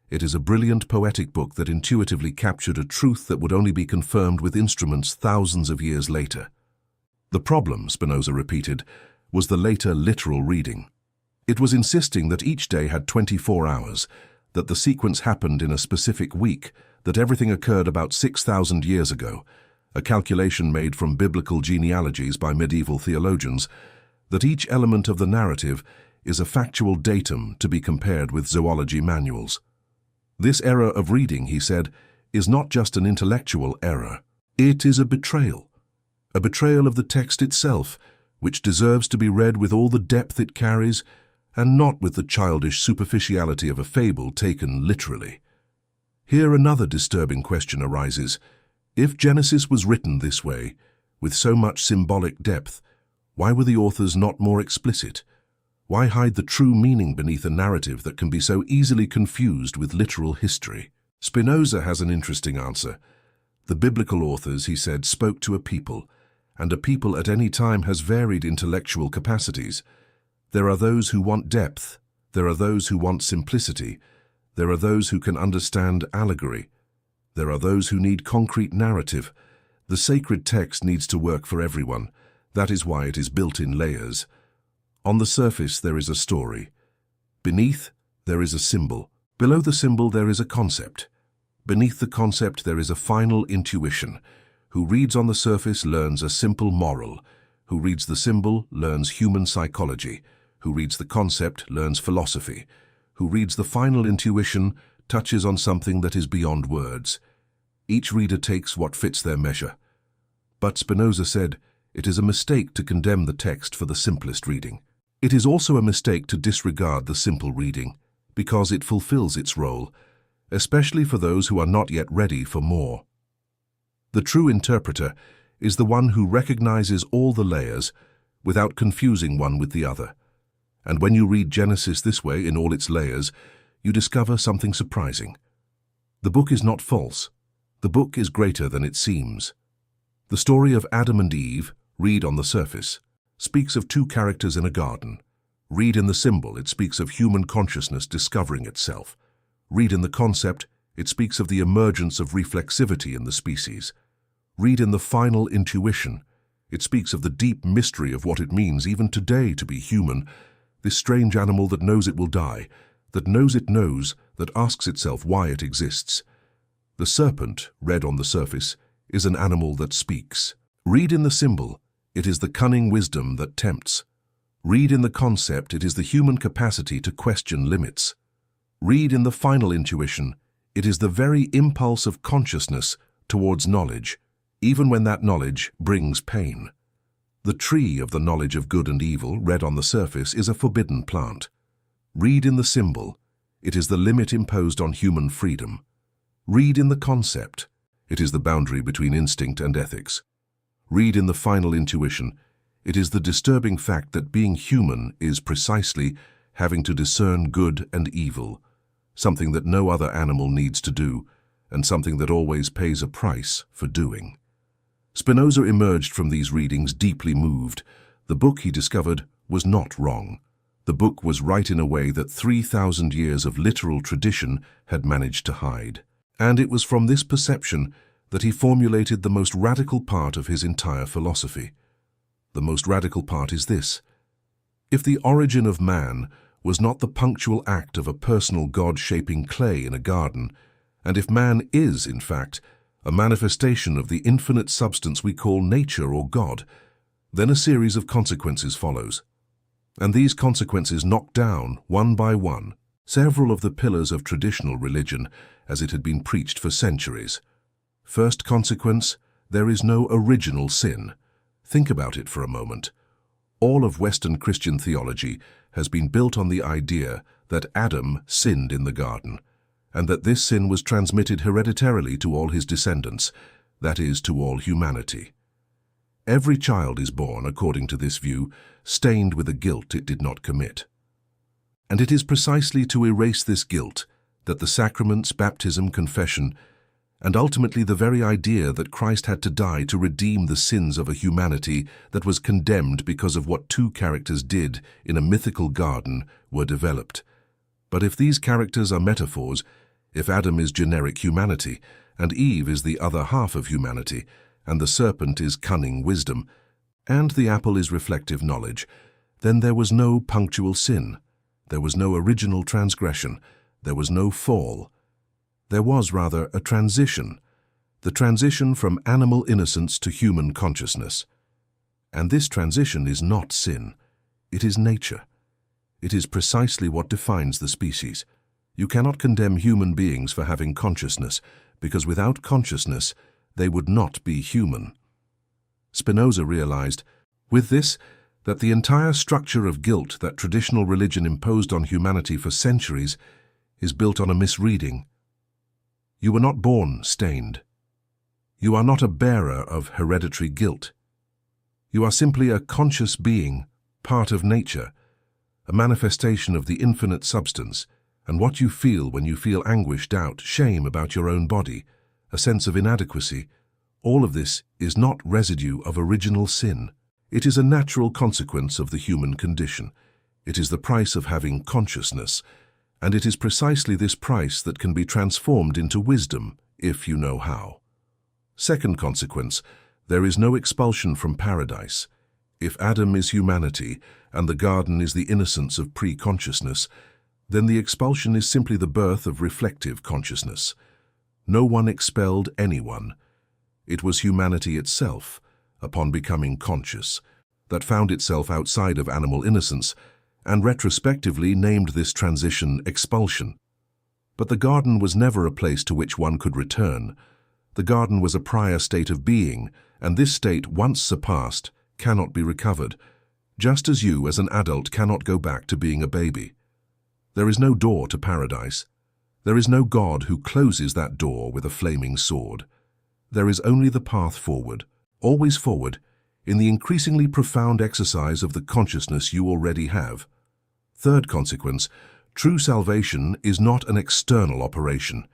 It is a brilliant poetic book that intuitively captured a truth that would only be confirmed with instruments thousands of years later. The problem, Spinoza repeated, was the later literal reading. It was insisting that each day had 24 hours, that the sequence happened in a specific week, that everything occurred about 6,000 years ago. a calculation made from biblical genealogies by medieval theologians, that each element of the narrative is a factual datum to be compared with zoology manuals. This error of reading, he said, is not just an intellectual error. It is a betrayal of the text itself, which deserves to be read with all the depth it carries, and not with the childish superficiality of a fable taken literally. Here another disturbing question arises. If Genesis was written this way, with so much symbolic depth, why were the authors not more explicit? Why hide the true meaning beneath a narrative that can be so easily confused with literal history? Spinoza has an interesting answer. The biblical authors, he said, spoke to a people, and a people at any time has varied intellectual capacities. There are those who want depth, there are those who want simplicity, there are those who can understand allegory, there are those who need concrete narrative. The sacred text needs to work for everyone. That is why it is built in layers. On the surface there is a story. Beneath there is a symbol. Below the symbol there is a concept. Beneath the concept there is a final intuition. Who reads on the surface learns a simple moral. Who reads the symbol learns human psychology. Who reads the concept learns philosophy. Who reads the final intuition touches on something that is beyond words. Each reader takes what fits their measure. But Spinoza said, it is a mistake to condemn the text for the simplest reading. It is also a mistake to disregard the simple reading, because it fulfills its role, especially for those who are not yet ready for more. The true interpreter is the one who recognizes all the layers without confusing one with the other. And when you read Genesis this way in all its layers, you discover something surprising. The book is not false. The book is greater than it seems. The story of Adam and Eve, read on the surface, speaks of two characters in a garden. Read in the symbol, it speaks of human consciousness discovering itself. Read in the concept, it speaks of the emergence of reflexivity in the species. Read in the final intuition, it speaks of the deep mystery of what it means even today to be human, this strange animal that knows it will die, that knows it knows, that asks itself why it exists. The serpent, read on the surface, is an animal that speaks. Read in the symbol, it is the cunning wisdom that tempts. Read in the concept, it is the human capacity to question limits. Read in the final intuition, it is the very impulse of consciousness towards knowledge, even when that knowledge brings pain. The tree of the knowledge of good and evil, read on the surface, is a forbidden plant. Read in the symbol, it is the limit imposed on human freedom. Read in the concept, it is the boundary between instinct and ethics. Read in the final intuition, it is the disturbing fact that being human is precisely having to discern good and evil, something that no other animal needs to do, and something that always pays a price for doing. Spinoza emerged from these readings deeply moved. The book, he discovered, was not wrong. The book was right in a way that 3,000 years of literal tradition had managed to hide. And it was from this perception that he formulated the most radical part of his entire philosophy. The most radical part is this: if the origin of man was not the punctual act of a personal God shaping clay in a garden, and if man is, in fact, a manifestation of the infinite substance we call nature or God, then a series of consequences follows. And these consequences knock down, one by one, several of the pillars of traditional religion as it had been preached for centuries. First consequence, there is no original sin. Think about it for a moment. All of Western Christian theology has been built on the idea that Adam sinned in the garden, and that this sin was transmitted hereditarily to all his descendants, that is, to all humanity. Every child is born, according to this view, stained with a guilt it did not commit. And it is precisely to erase this guilt that the sacraments, baptism, confession, and ultimately the very idea that Christ had to die to redeem the sins of a humanity that was condemned because of what two characters did in a mythical garden were developed. But if these characters are metaphors, if Adam is generic humanity, and Eve is the other half of humanity, and the serpent is cunning wisdom, and the apple is reflective knowledge, then there was no punctual sin, there was no original transgression, there was no fall. There was rather a transition. The the transition from animal innocence to human consciousness. And this transition is not sin. It is nature. It is precisely what defines the species. You cannot condemn human beings for having consciousness, because without consciousness, they would not be human. Spinoza realized, with this, that the entire structure of guilt that traditional religion imposed on humanity for centuries is built on a misreading. You were not born stained. You are not a bearer of hereditary guilt. You are simply a conscious being, part of nature, a manifestation of the infinite substance, and what you feel when you feel anguish, doubt, shame about your own body, a sense of inadequacy, all of this is not residue of original sin. It is a natural consequence of the human condition. It is the price of having consciousness, and it is precisely this price that can be transformed into wisdom, if you know how. Second consequence, there is no expulsion from paradise. If Adam is humanity, and the garden is the innocence of pre-consciousness, then the expulsion is simply the birth of reflective consciousness. No one expelled anyone. It was humanity itself, upon becoming conscious, that found itself outside of animal innocence, and retrospectively named this transition expulsion. But the garden was never a place to which one could return. The garden was a prior state of being, and this state, once surpassed, cannot be recovered, just as you as an adult cannot go back to being a baby. There is no door to paradise. There is no God who closes that door with a flaming sword. There is only the path forward, always forward, in the increasingly profound exercise of the consciousness you already have. Third consequence, true salvation is not an external operation.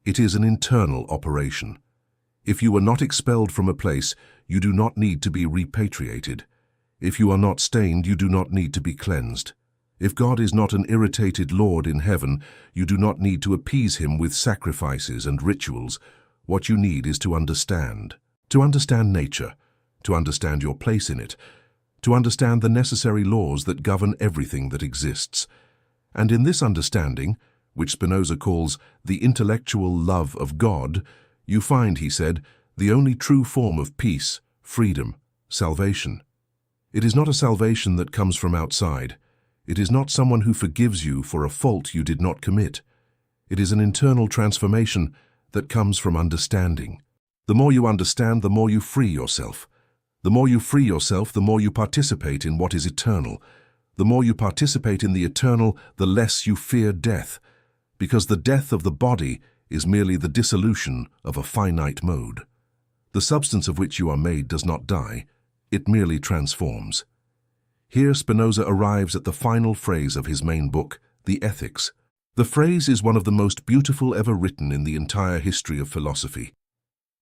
It is an internal operation. If you are not expelled from a place, you do not need to be repatriated. If you are not stained, you do not need to be cleansed. If God is not an irritated Lord in heaven, you do not need to appease him with sacrifices and rituals. What you need is to understand nature, to understand your place in it, to understand the necessary laws that govern everything that exists. And in this understanding, which Spinoza calls the intellectual love of God, you find, he said, the only true form of peace, freedom, salvation. It is not a salvation that comes from outside. It is not someone who forgives you for a fault you did not commit. It is an internal transformation that comes from understanding. The more you understand, the more you free yourself. The more you free yourself, the more you participate in what is eternal. The more you participate in the eternal, the less you fear death, because the death of the body is merely the dissolution of a finite mode. The substance of which you are made does not die, it merely transforms. Here Spinoza arrives at the final phrase of his main book, the Ethics. The phrase is one of the most beautiful ever written in the entire history of philosophy.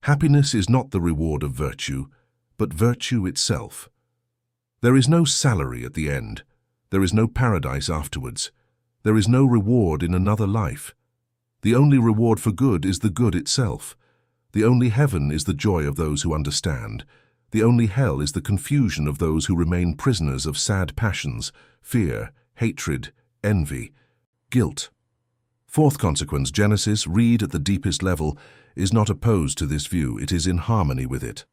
Happiness is not the reward of virtue, but virtue itself. There is no salary at the end. There is no paradise afterwards. There is no reward in another life. The only reward for good is the good itself. The only heaven is the joy of those who understand. The only hell is the confusion of those who remain prisoners of sad passions, fear, hatred, envy, guilt. Fourth consequence, Genesis, read at the deepest level, is not opposed to this view, it is in harmony with it.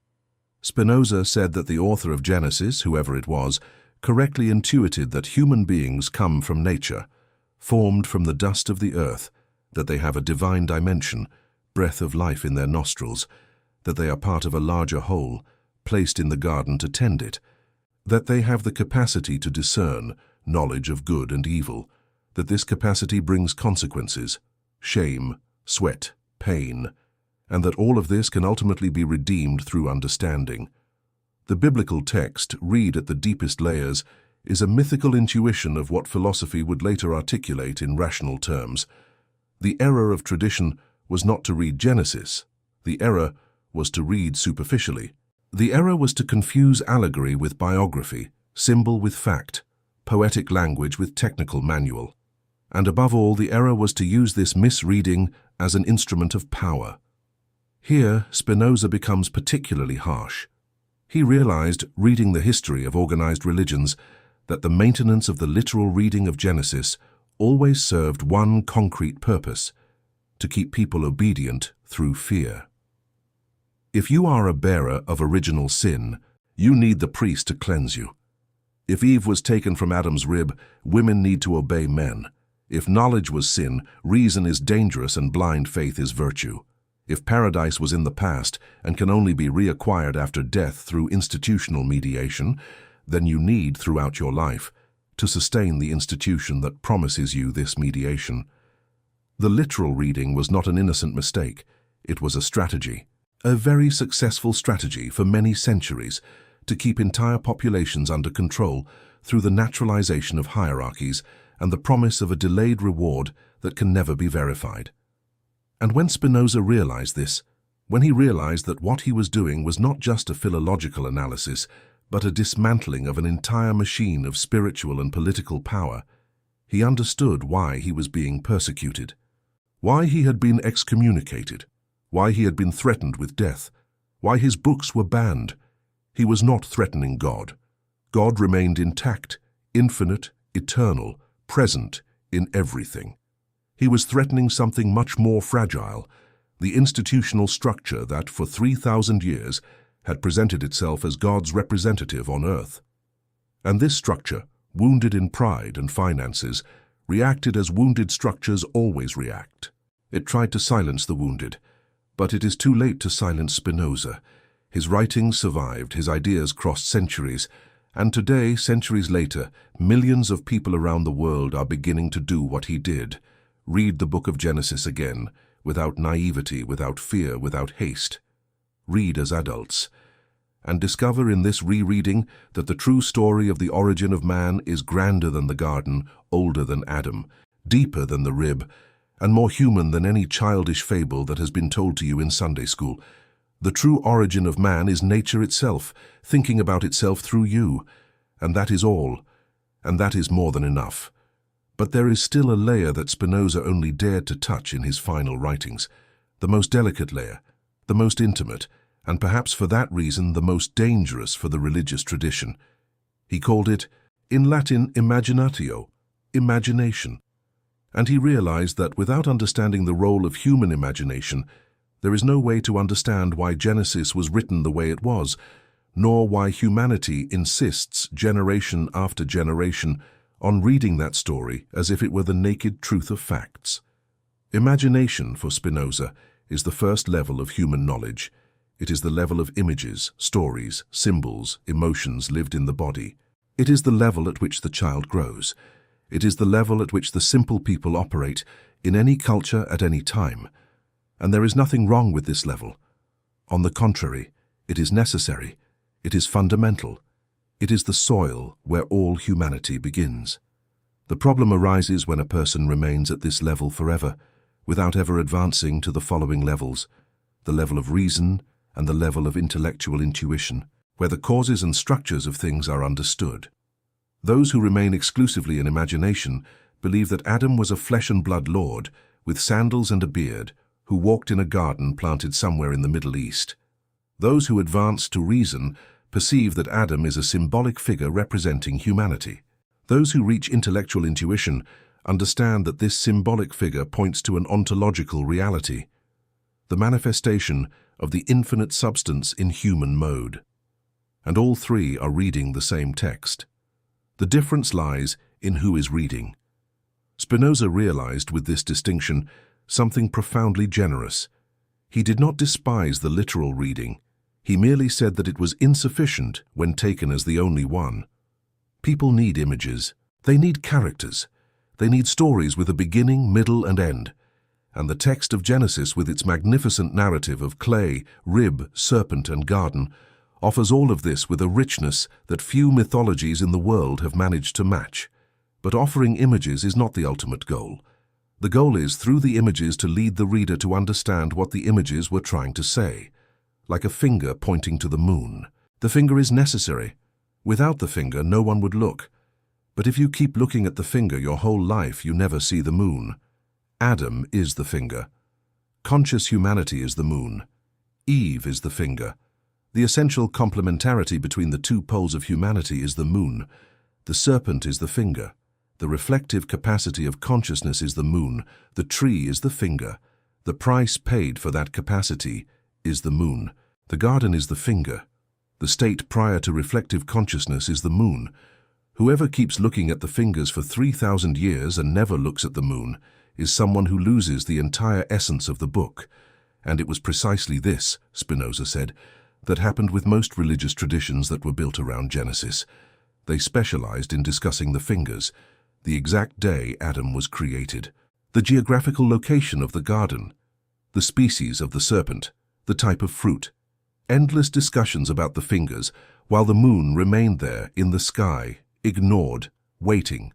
Spinoza said that the author of Genesis, whoever it was, correctly intuited that human beings come from nature, formed from the dust of the earth, that they have a divine dimension, breath of life in their nostrils, that they are part of a larger whole, placed in the garden to tend it, that they have the capacity to discern knowledge of good and evil, that this capacity brings consequences, shame, sweat, pain, and that all of this can ultimately be redeemed through understanding. The biblical text, read at the deepest layers, is a mythical intuition of what philosophy would later articulate in rational terms. The error of tradition was not to read Genesis. The error was to read superficially. The error was to confuse allegory with biography, symbol with fact, poetic language with technical manual. And above all, the error was to use this misreading as an instrument of power. Here, Spinoza becomes particularly harsh. He realized, reading the history of organized religions, that the maintenance of the literal reading of Genesis always served one concrete purpose: to keep people obedient through fear. If you are a bearer of original sin, you need the priest to cleanse you. If Eve was taken from Adam's rib, women need to obey men. If knowledge was sin, reason is dangerous and blind faith is virtue. If paradise was in the past and can only be reacquired after death through institutional mediation, then you need, throughout your life, to sustain the institution that promises you this mediation. The literal reading was not an innocent mistake. It was a strategy, a very successful strategy for many centuries to keep entire populations under control through the naturalization of hierarchies and the promise of a delayed reward that can never be verified. And when Spinoza realized this, when he realized that what he was doing was not just a philological analysis, but a dismantling of an entire machine of spiritual and political power, he understood why he was being persecuted, why he had been excommunicated, why he had been threatened with death, why his books were banned. He was not threatening God. God remained intact, infinite, eternal, present in everything. He was threatening something much more fragile, the institutional structure that, for 3,000 years, had presented itself as God's representative on earth. And this structure, wounded in pride and finances, reacted as wounded structures always react. It tried to silence the wounded, but it is too late to silence Spinoza. His writings survived, his ideas crossed centuries, and today, centuries later, millions of people around the world are beginning to do what he did. Read the book of Genesis again, without naivety, without fear, without haste. Read as adults, and discover in this rereading that the true story of the origin of man is grander than the garden, older than Adam, deeper than the rib, and more human than any childish fable that has been told to you in Sunday school. The true origin of man is nature itself, thinking about itself through you, and that is all, and that is more than enough. But there is still a layer that Spinoza only dared to touch in his final writings, the most delicate layer, the most intimate, and perhaps for that reason the most dangerous for the religious tradition. He called it, in Latin, imaginatio, imagination. And he realized that without understanding the role of human imagination, there is no way to understand why Genesis was written the way it was, nor why humanity insists, generation after generation, on reading that story as if it were the naked truth of facts. Imagination, for Spinoza, is the first level of human knowledge. It is the level of images, stories, symbols, emotions lived in the body. It is the level at which the child grows. It is the level at which the simple people operate in any culture at any time. And there is nothing wrong with this level. On the contrary, it is necessary. It is fundamental. It is the soil where all humanity begins. The problem arises when a person remains at this level forever, without ever advancing to the following levels, the level of reason and the level of intellectual intuition, where the causes and structures of things are understood. Those who remain exclusively in imagination believe that Adam was a flesh and blood lord with sandals and a beard, who walked in a garden planted somewhere in the Middle East. Those who advance to reason perceive that Adam is a symbolic figure representing humanity. Those who reach intellectual intuition understand that this symbolic figure points to an ontological reality, the manifestation of the infinite substance in human mode. And all three are reading the same text. The difference lies in who is reading. Spinoza realized with this distinction something profoundly generous. He did not despise the literal reading. He merely said that it was insufficient when taken as the only one. People need images. They need characters. They need stories with a beginning, middle, and end. And the text of Genesis, with its magnificent narrative of clay, rib, serpent, and garden, offers all of this with a richness that few mythologies in the world have managed to match. But offering images is not the ultimate goal. The goal is, through the images, to lead the reader to understand what the images were trying to say. Like a finger pointing to the moon. The finger is necessary. Without the finger, no one would look. But if you keep looking at the finger your whole life, you never see the moon. Adam is the finger. Conscious humanity is the moon. Eve is the finger. The essential complementarity between the two poles of humanity is the moon. The serpent is the finger. The reflective capacity of consciousness is the moon. The tree is the finger. The price paid for that capacity is the moon. The garden is the finger. The state prior to reflective consciousness is the moon. Whoever keeps looking at the fingers for 3,000 years and never looks at the moon is someone who loses the entire essence of the book. And it was precisely this, Spinoza said, that happened with most religious traditions that were built around Genesis. They specialized in discussing the fingers, the exact day Adam was created, the geographical location of the garden, the species of the serpent, the type of fruit. Endless discussions about the fingers, while the moon remained there in the sky, ignored, waiting.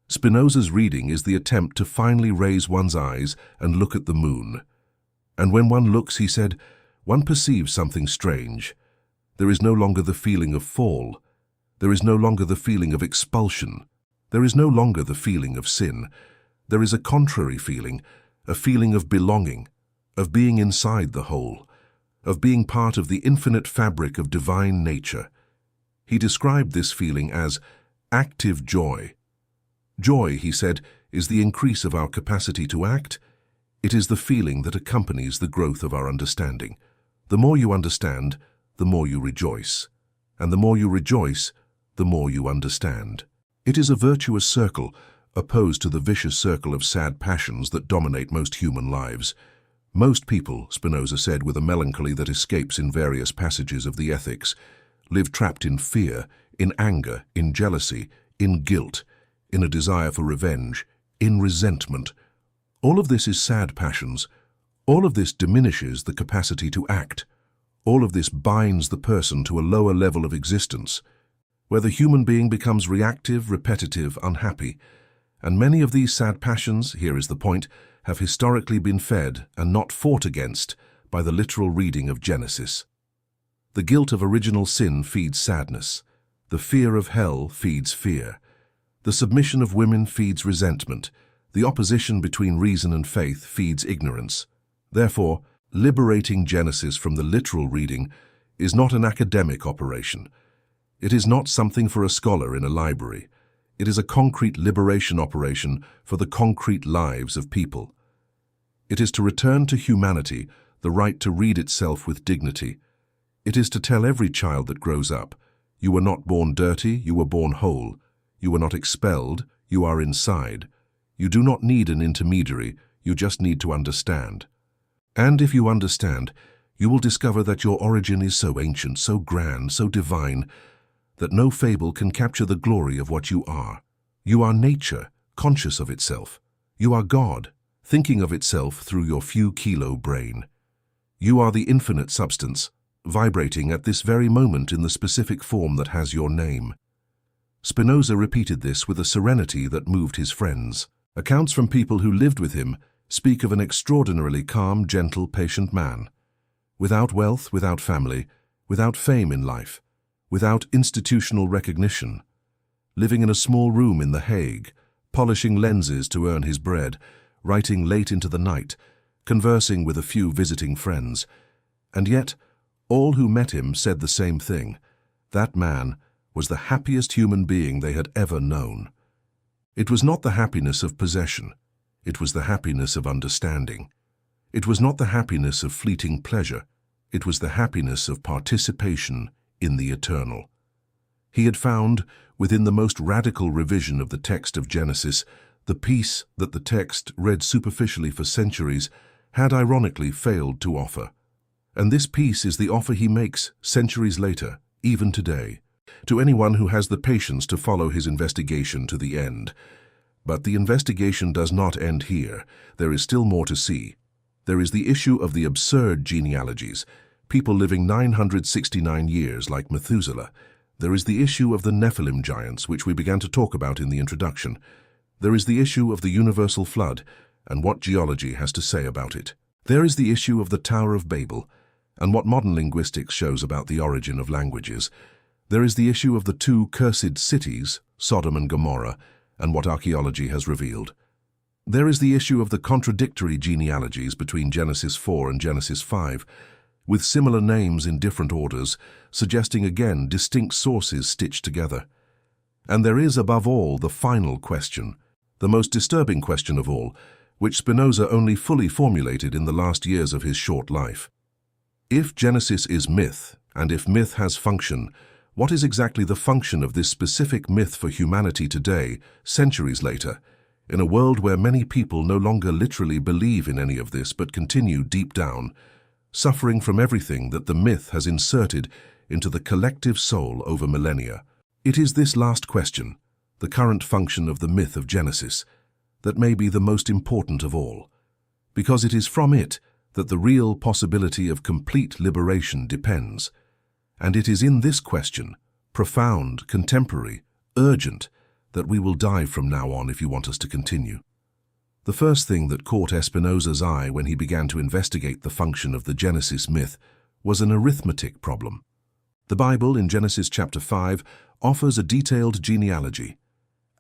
Spinoza's reading is the attempt to finally raise one's eyes and look at the moon. And when one looks, he said, one perceives something strange. There is no longer the feeling of fall. There is no longer the feeling of expulsion. There is no longer the feeling of sin. There is a contrary feeling, a feeling of belonging, of being inside the whole, of being part of the infinite fabric of divine nature. He described this feeling as active joy. Joy, he said, is the increase of our capacity to act. It is the feeling that accompanies the growth of our understanding. The more you understand, the more you rejoice. And the more you rejoice, the more you understand. It is a virtuous circle, opposed to the vicious circle of sad passions that dominate most human lives. Most people, Spinoza said with a melancholy that escapes in various passages of the Ethics, live trapped in fear, in anger, in jealousy, in guilt, in a desire for revenge, in resentment. All of this is sad passions. All of this diminishes the capacity to act. All of this binds the person to a lower level of existence, where the human being becomes reactive, repetitive, unhappy. And many of these sad passions, here is the point, have historically been fed and not fought against by the literal reading of Genesis. The guilt of original sin feeds sadness. The fear of hell feeds fear. The submission of women feeds resentment. The opposition between reason and faith feeds ignorance. Therefore, liberating Genesis from the literal reading is not an academic operation. It is not something for a scholar in a library. It is a concrete liberation operation for the concrete lives of people. It is to return to humanity the right to read itself with dignity. It is to tell every child that grows up, you were not born dirty, you were born whole. You were not expelled, you are inside. You do not need an intermediary, you just need to understand. And if you understand, you will discover that your origin is so ancient, so grand, so divine, that no fable can capture the glory of what you are. You are nature, conscious of itself. You are God, thinking of itself through your few-kilo brain. You are the infinite substance, vibrating at this very moment in the specific form that has your name. Spinoza repeated this with a serenity that moved his friends. Accounts from people who lived with him speak of an extraordinarily calm, gentle, patient man. Without wealth, without family, without fame in life, without institutional recognition, living in a small room in The Hague, polishing lenses to earn his bread, writing late into the night, conversing with a few visiting friends. And yet, all who met him said the same thing. That man was the happiest human being they had ever known. It was not the happiness of possession. It was the happiness of understanding. It was not the happiness of fleeting pleasure. It was the happiness of participation in the eternal. He had found, within the most radical revision of the text of Genesis, the peace that the text, read superficially for centuries, had ironically failed to offer. And this peace is the offer he makes centuries later, even today, to anyone who has the patience to follow his investigation to the end. But the investigation does not end here. There is still more to see. There is the issue of the absurd genealogies, people living 969 years like Methuselah. There is the issue of the Nephilim giants, which we began to talk about in the introduction. There is the issue of the universal flood, and what geology has to say about it. There is the issue of the Tower of Babel, and what modern linguistics shows about the origin of languages. There is the issue of the two cursed cities, Sodom and Gomorrah, and what archaeology has revealed. There is the issue of the contradictory genealogies between Genesis 4 and Genesis 5, with similar names in different orders, suggesting again distinct sources stitched together. And there is, above all, the final question, the most disturbing question of all, which Spinoza only fully formulated in the last years of his short life. If Genesis is myth, and if myth has function, what is exactly the function of this specific myth for humanity today, centuries later, in a world where many people no longer literally believe in any of this but continue deep down, suffering from everything that the myth has inserted into the collective soul over millennia? It is this last question, the current function of the myth of Genesis, that may be the most important of all, because it is from it that the real possibility of complete liberation depends. And it is in this question, profound, contemporary, urgent, that we will dive from now on if you want us to continue. The first thing that caught Spinoza's eye when he began to investigate the function of the Genesis myth was an arithmetic problem. The Bible, in Genesis chapter 5, offers a detailed genealogy.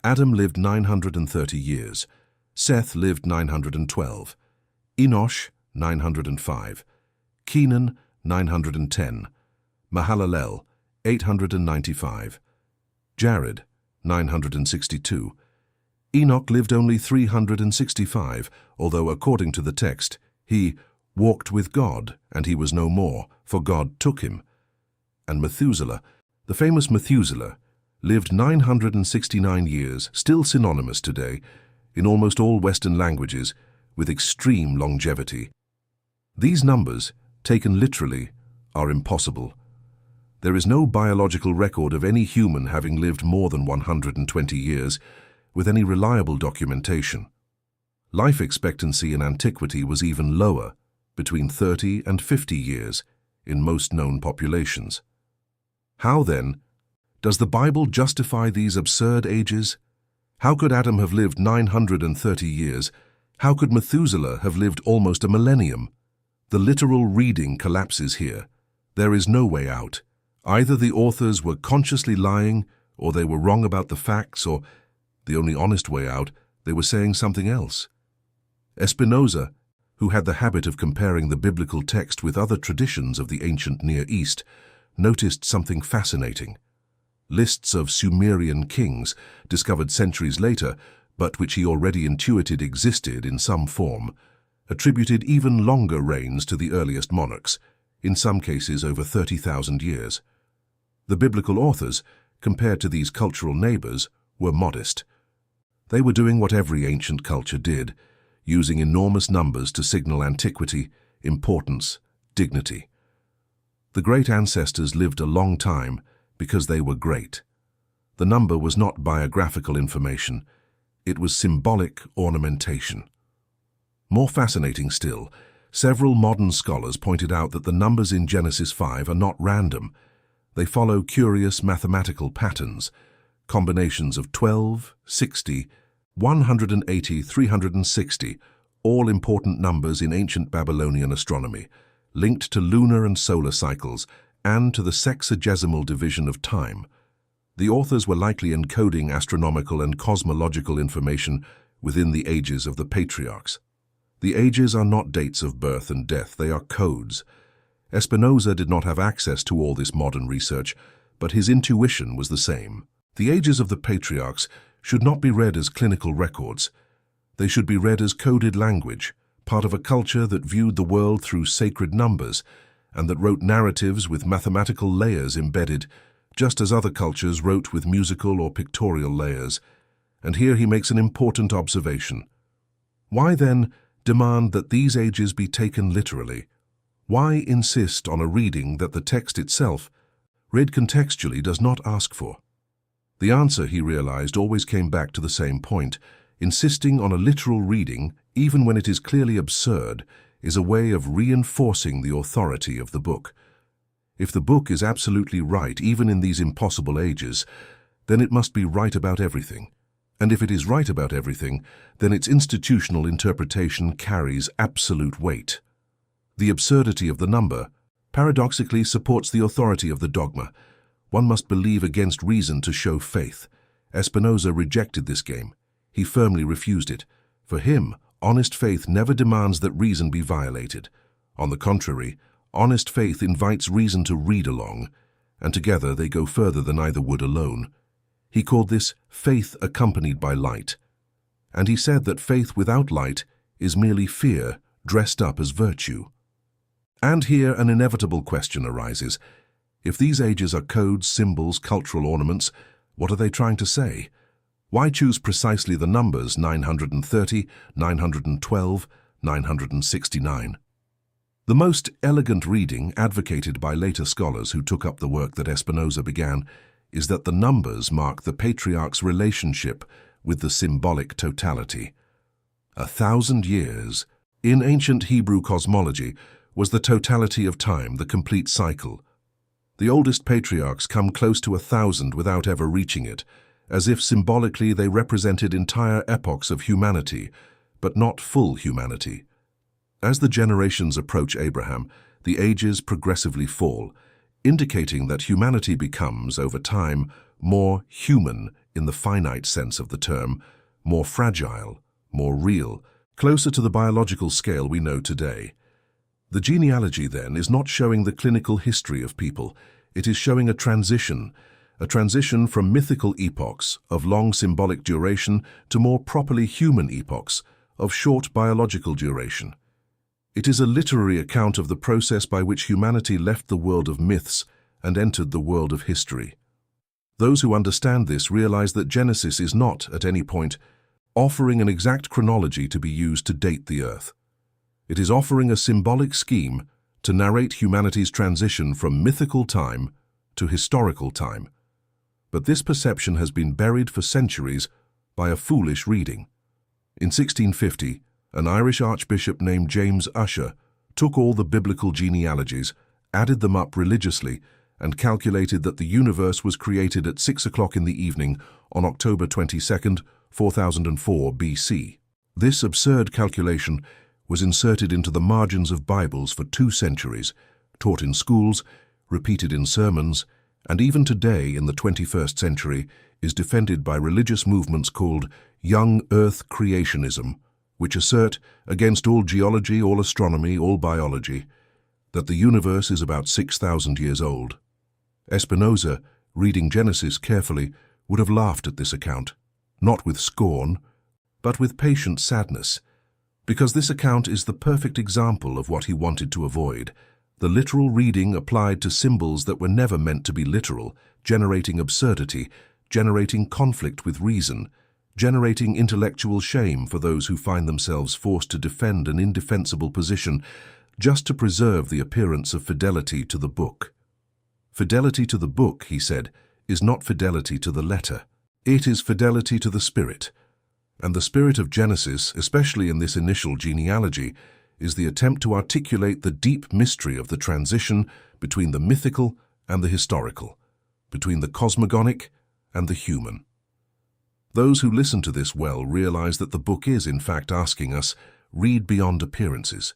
Adam lived 930 years, Seth lived 912, Enosh 905, Kenan 910, Mahalalel 895, Jared 962. Enoch lived only 365, although according to the text, he walked with God, and he was no more, for God took him. And Methuselah, the famous Methuselah, lived 969 years, still synonymous today, in almost all Western languages, with extreme longevity. These numbers, taken literally, are impossible. There is no biological record of any human having lived more than 120 years, with any reliable documentation. Life expectancy in antiquity was even lower, between 30 and 50 years, in most known populations. How, then, does the Bible justify these absurd ages? How could Adam have lived 930 years? How could Methuselah have lived almost a millennium? The literal reading collapses here. There is no way out. Either the authors were consciously lying, or they were wrong about the facts, or, the only honest way out, they were saying something else. Spinoza, who had the habit of comparing the biblical text with other traditions of the ancient Near East, noticed something fascinating. Lists of Sumerian kings, discovered centuries later, but which he already intuited existed in some form, attributed even longer reigns to the earliest monarchs, in some cases over 30,000 years. The biblical authors, compared to these cultural neighbors, were modest. They were doing what every ancient culture did, using enormous numbers to signal antiquity, importance, dignity. The great ancestors lived a long time because they were great. The number was not biographical information, it was symbolic ornamentation. More fascinating still, several modern scholars pointed out that the numbers in Genesis 5 are not random. They follow curious mathematical patterns, combinations of 12, 60, 180, 360, all important numbers in ancient Babylonian astronomy, linked to lunar and solar cycles and to the sexagesimal division of time. The authors were likely encoding astronomical and cosmological information within the ages of the patriarchs. The ages are not dates of birth and death, they are codes. Spinoza did not have access to all this modern research, but his intuition was the same. The ages of the patriarchs should not be read as clinical records. They should be read as coded language, part of a culture that viewed the world through sacred numbers, and that wrote narratives with mathematical layers embedded, just as other cultures wrote with musical or pictorial layers. And here he makes an important observation. Why, then, demand that these ages be taken literally? Why insist on a reading that the text itself, read contextually, does not ask for? The answer, he realized, always came back to the same point. Insisting on a literal reading, even when it is clearly absurd, is a way of reinforcing the authority of the book. If the book is absolutely right, even in these impossible ages, then it must be right about everything. And if it is right about everything, then its institutional interpretation carries absolute weight. The absurdity of the number, paradoxically, supports the authority of the dogma. One must believe against reason to show faith. Spinoza rejected this game. He firmly refused it. For him, honest faith never demands that reason be violated. On the contrary, honest faith invites reason to read along, and together they go further than either would alone. He called this faith accompanied by light. And he said that faith without light is merely fear dressed up as virtue. And here an inevitable question arises. If these ages are codes, symbols, cultural ornaments, what are they trying to say? Why choose precisely the numbers 930, 912, 969? The most elegant reading, advocated by later scholars who took up the work that Spinoza began, is that the numbers mark the patriarch's relationship with the symbolic totality. 1,000 years, in ancient Hebrew cosmology, was the totality of time, the complete cycle. The oldest patriarchs come close to 1,000 without ever reaching it, as if symbolically they represented entire epochs of humanity, but not full humanity. As the generations approach Abraham, the ages progressively fall, indicating that humanity becomes, over time, more human in the finite sense of the term, more fragile, more real, closer to the biological scale we know today. The genealogy, then, is not showing the clinical history of people. It is showing a transition from mythical epochs of long symbolic duration to more properly human epochs of short biological duration. It is a literary account of the process by which humanity left the world of myths and entered the world of history. Those who understand this realize that Genesis is not, at any point, offering an exact chronology to be used to date the earth. It is offering a symbolic scheme to narrate humanity's transition from mythical time to historical time. But this perception has been buried for centuries by a foolish reading. In 1650, an Irish archbishop named James Ussher took all the biblical genealogies, added them up religiously, and calculated that the universe was created at 6 o'clock in the evening on October 22nd, 4004 BC. This absurd calculation was inserted into the margins of Bibles for 2 centuries, taught in schools, repeated in sermons, and even today in the 21st century is defended by religious movements called Young Earth Creationism, which assert, against all geology, all astronomy, all biology, that the universe is about 6,000 years old. Spinoza, reading Genesis carefully, would have laughed at this account, not with scorn, but with patient sadness, because this account is the perfect example of what he wanted to avoid, the literal reading applied to symbols that were never meant to be literal, generating absurdity, generating conflict with reason, generating intellectual shame for those who find themselves forced to defend an indefensible position just to preserve the appearance of fidelity to the book. Fidelity to the book, he said, is not fidelity to the letter. It is fidelity to the spirit. And the spirit of Genesis, especially in this initial genealogy, is the attempt to articulate the deep mystery of the transition between the mythical and the historical, between the cosmogonic and the human. Those who listen to this well realize that the book is, in fact, asking us, read beyond appearances,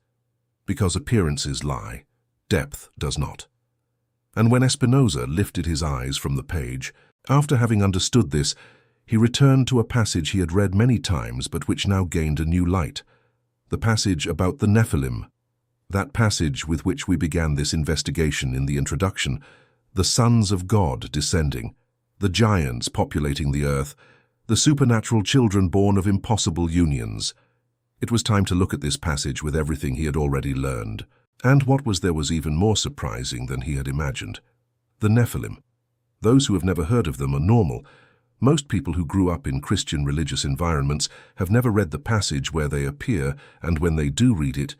because appearances lie, depth does not. And when Spinoza lifted his eyes from the page, after having understood this, he returned to a passage he had read many times but which now gained a new light, the passage about the Nephilim, that passage with which we began this investigation in the introduction, the sons of God descending, the giants populating the earth, the supernatural children born of impossible unions. It was time to look at this passage with everything he had already learned, and what was even more surprising than he had imagined. The Nephilim. Those who have never heard of them are normal. Most people who grew up in Christian religious environments have never read the passage where they appear, and when they do read it,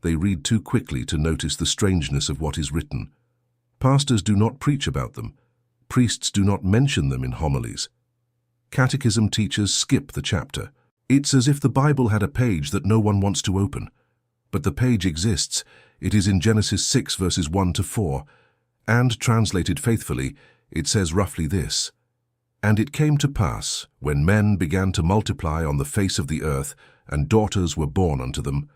they read too quickly to notice the strangeness of what is written. Pastors do not preach about them. Priests do not mention them in homilies. Catechism teachers skip the chapter. It's as if the Bible had a page that no one wants to open. But the page exists. It is in Genesis 6 verses 1 to 4, and translated faithfully, it says roughly this: "And it came to pass, when men began to multiply on the face of the earth, and daughters were born unto them,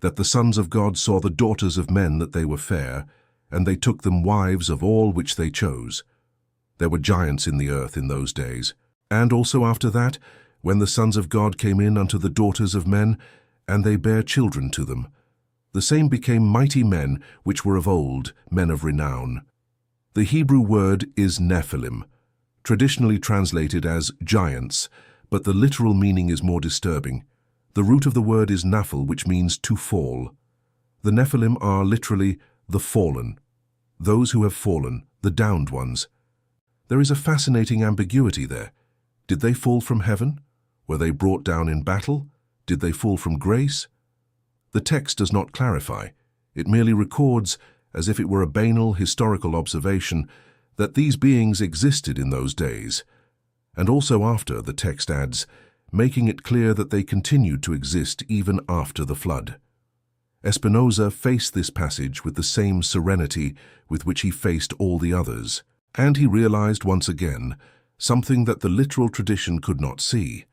that the sons of God saw the daughters of men that they were fair, and they took them wives of all which they chose. There were giants in the earth in those days. And also after that, when the sons of God came in unto the daughters of men, and they bare children to them, the same became mighty men which were of old, men of renown." The Hebrew word is Nephilim, traditionally translated as giants, but the literal meaning is more disturbing. The root of the word is naphal, which means to fall. The Nephilim are literally the fallen, those who have fallen, the downed ones. There is a fascinating ambiguity there. Did they fall from heaven? Were they brought down in battle? Did they fall from grace? The text does not clarify. It merely records, as if it were a banal historical observation, that these beings existed in those days. And also after, the text adds, making it clear that they continued to exist even after the flood. Spinoza faced this passage with the same serenity with which he faced all the others, and he realized once again something that the literal tradition could not see.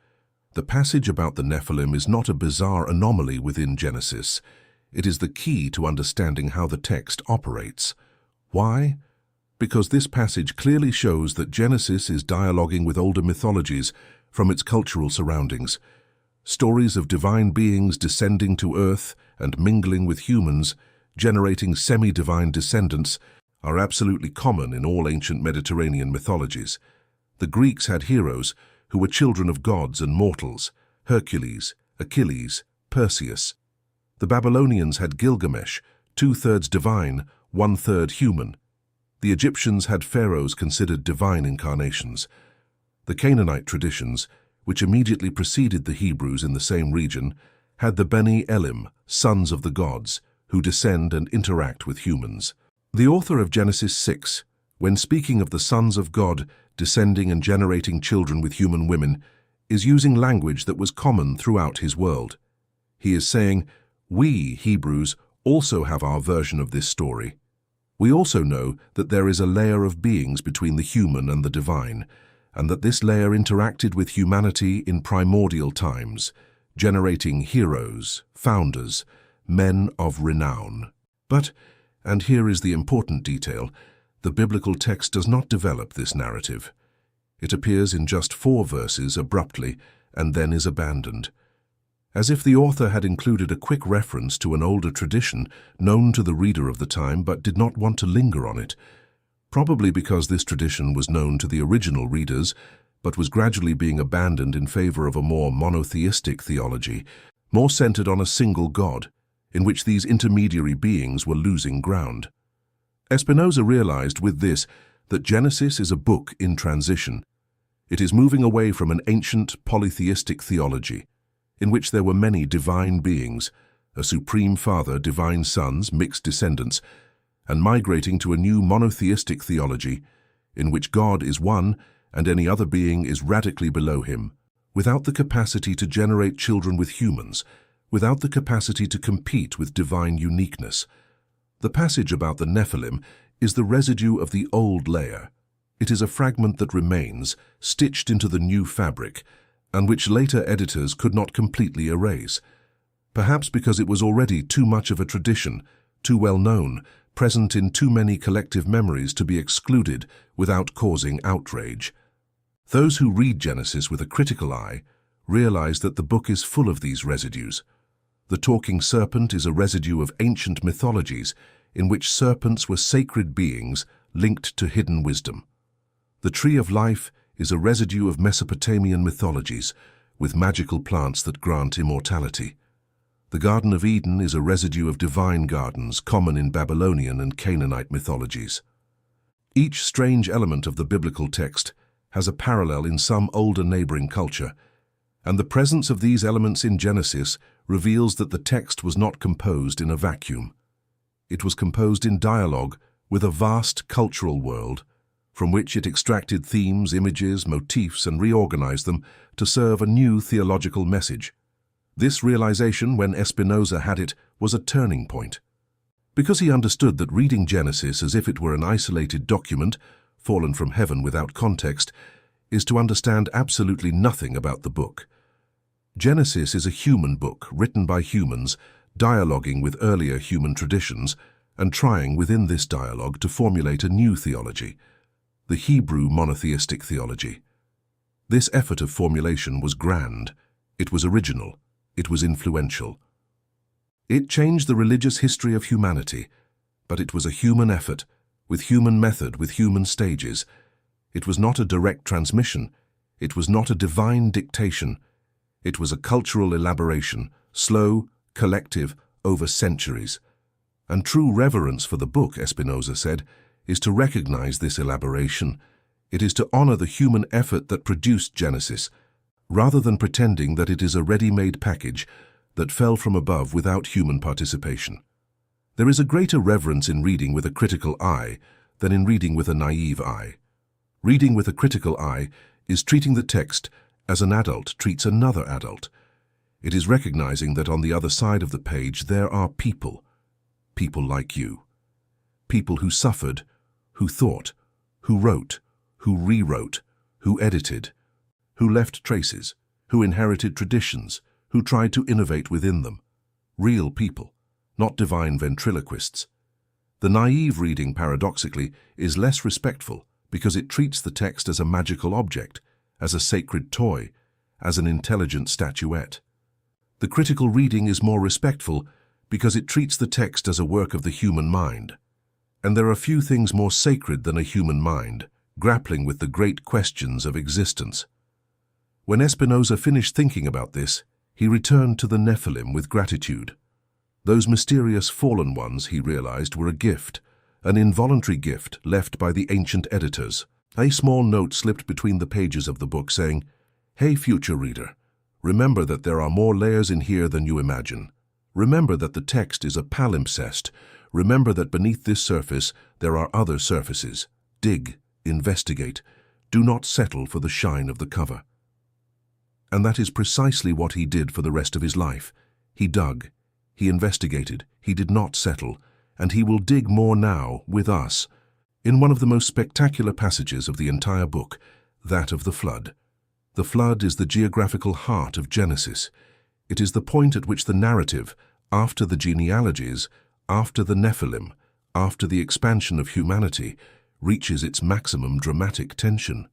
The passage about the Nephilim is not a bizarre anomaly within Genesis. It is the key to understanding how the text operates. Why? Because this passage clearly shows that Genesis is dialoguing with older mythologies from its cultural surroundings. Stories of divine beings descending to earth and mingling with humans, generating semi-divine descendants, are absolutely common in all ancient Mediterranean mythologies. The Greeks had heroes who were children of gods and mortals: Hercules, Achilles, Perseus. The Babylonians had Gilgamesh, 2/3 divine, 1/3 human. The Egyptians had pharaohs considered divine incarnations. The Canaanite traditions, which immediately preceded the Hebrews in the same region, had the Beni Elim, sons of the gods, who descend and interact with humans. The author of Genesis 6, when speaking of the sons of God descending and generating children with human women, is using language that was common throughout his world. He is saying, we, Hebrews, also have our version of this story. We also know that there is a layer of beings between the human and the divine, and that this layer interacted with humanity in primordial times, generating heroes, founders, men of renown. But, and here is the important detail, the biblical text does not develop this narrative. It appears in just 4 verses abruptly and then is abandoned, as if the author had included a quick reference to an older tradition known to the reader of the time but did not want to linger on it, probably because this tradition was known to the original readers but was gradually being abandoned in favor of a more monotheistic theology, more centered on a single God, in which these intermediary beings were losing ground. Spinoza realized with this that Genesis is a book in transition. It is moving away from an ancient polytheistic theology, in which there were many divine beings, a supreme father, divine sons, mixed descendants, and migrating to a new monotheistic theology, in which God is one and any other being is radically below him, without the capacity to generate children with humans, without the capacity to compete with divine uniqueness. The passage about the Nephilim is the residue of the old layer. It is a fragment that remains, stitched into the new fabric, and which later editors could not completely erase, perhaps because it was already too much of a tradition, too well known, present in too many collective memories to be excluded without causing outrage. Those who read Genesis with a critical eye realize that the book is full of these residues. The talking serpent is a residue of ancient mythologies in which serpents were sacred beings linked to hidden wisdom. The tree of life is a residue of Mesopotamian mythologies with magical plants that grant immortality. The Garden of Eden is a residue of divine gardens common in Babylonian and Canaanite mythologies. Each strange element of the biblical text has a parallel in some older neighboring culture, and the presence of these elements in Genesis reveals that the text was not composed in a vacuum. It was composed in dialogue with a vast cultural world, from which it extracted themes, images, motifs, and reorganized them to serve a new theological message. This realization, when Spinoza had it, was a turning point. Because he understood that reading Genesis as if it were an isolated document, fallen from heaven without context, is to understand absolutely nothing about the book. Genesis is a human book written by humans, dialoguing with earlier human traditions, and trying within this dialogue to formulate a new theology, the Hebrew monotheistic theology. This effort of formulation was grand, it was original, it was influential. It changed the religious history of humanity, but it was a human effort, with human method, with human stages. It was not a direct transmission, it was not a divine dictation, it was a cultural elaboration, slow, collective, over centuries. And true reverence for the book, Spinoza said, is to recognize this elaboration. It is to honor the human effort that produced Genesis, rather than pretending that it is a ready-made package that fell from above without human participation. There is a greater reverence in reading with a critical eye than in reading with a naive eye. Reading with a critical eye is treating the text as an adult treats another adult. It is recognizing that on the other side of the page there are people like you. People who suffered, who thought, who wrote, who rewrote, who edited, who left traces, who inherited traditions, who tried to innovate within them. Real people, not divine ventriloquists. The naive reading, paradoxically, is less respectful because it treats the text as a magical object, as a sacred toy, as an intelligent statuette. The critical reading is more respectful because it treats the text as a work of the human mind. And there are few things more sacred than a human mind, grappling with the great questions of existence. When Spinoza finished thinking about this, he returned to the Nephilim with gratitude. Those mysterious fallen ones, he realized, were a gift, an involuntary gift left by the ancient editors. A small note slipped between the pages of the book saying, "Hey, future reader, remember that there are more layers in here than you imagine. Remember that the text is a palimpsest. Remember that beneath this surface there are other surfaces. Dig, investigate. Do not settle for the shine of the cover." And that is precisely what he did for the rest of his life. He dug, he investigated, he did not settle, and he will dig more now with us, in one of the most spectacular passages of the entire book, that of the flood. The flood is the geographical heart of Genesis. It is the point at which the narrative, after the genealogies, after the Nephilim, after the expansion of humanity, reaches its maximum dramatic tension.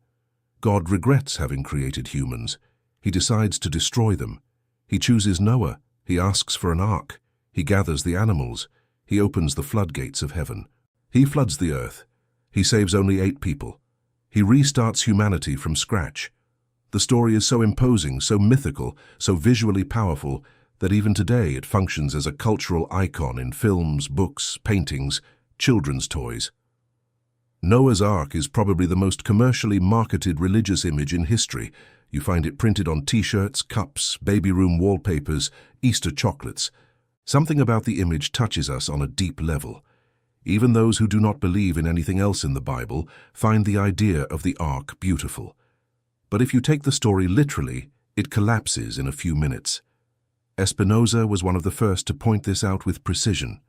God regrets having created humans. He decides to destroy them. He chooses Noah. He asks for an ark. He gathers the animals. He opens the floodgates of heaven. He floods the earth. He saves only 8 people. He restarts humanity from scratch. The story is so imposing, so mythical, so visually powerful, that even today it functions as a cultural icon in films, books, paintings, children's toys. Noah's Ark is probably the most commercially marketed religious image in history. You find it printed on T-shirts, cups, baby room wallpapers, Easter chocolates. Something about the image touches us on a deep level. Even those who do not believe in anything else in the Bible find the idea of the ark beautiful. But if you take the story literally, it collapses in a few minutes. Spinoza was one of the first to point this out with precision.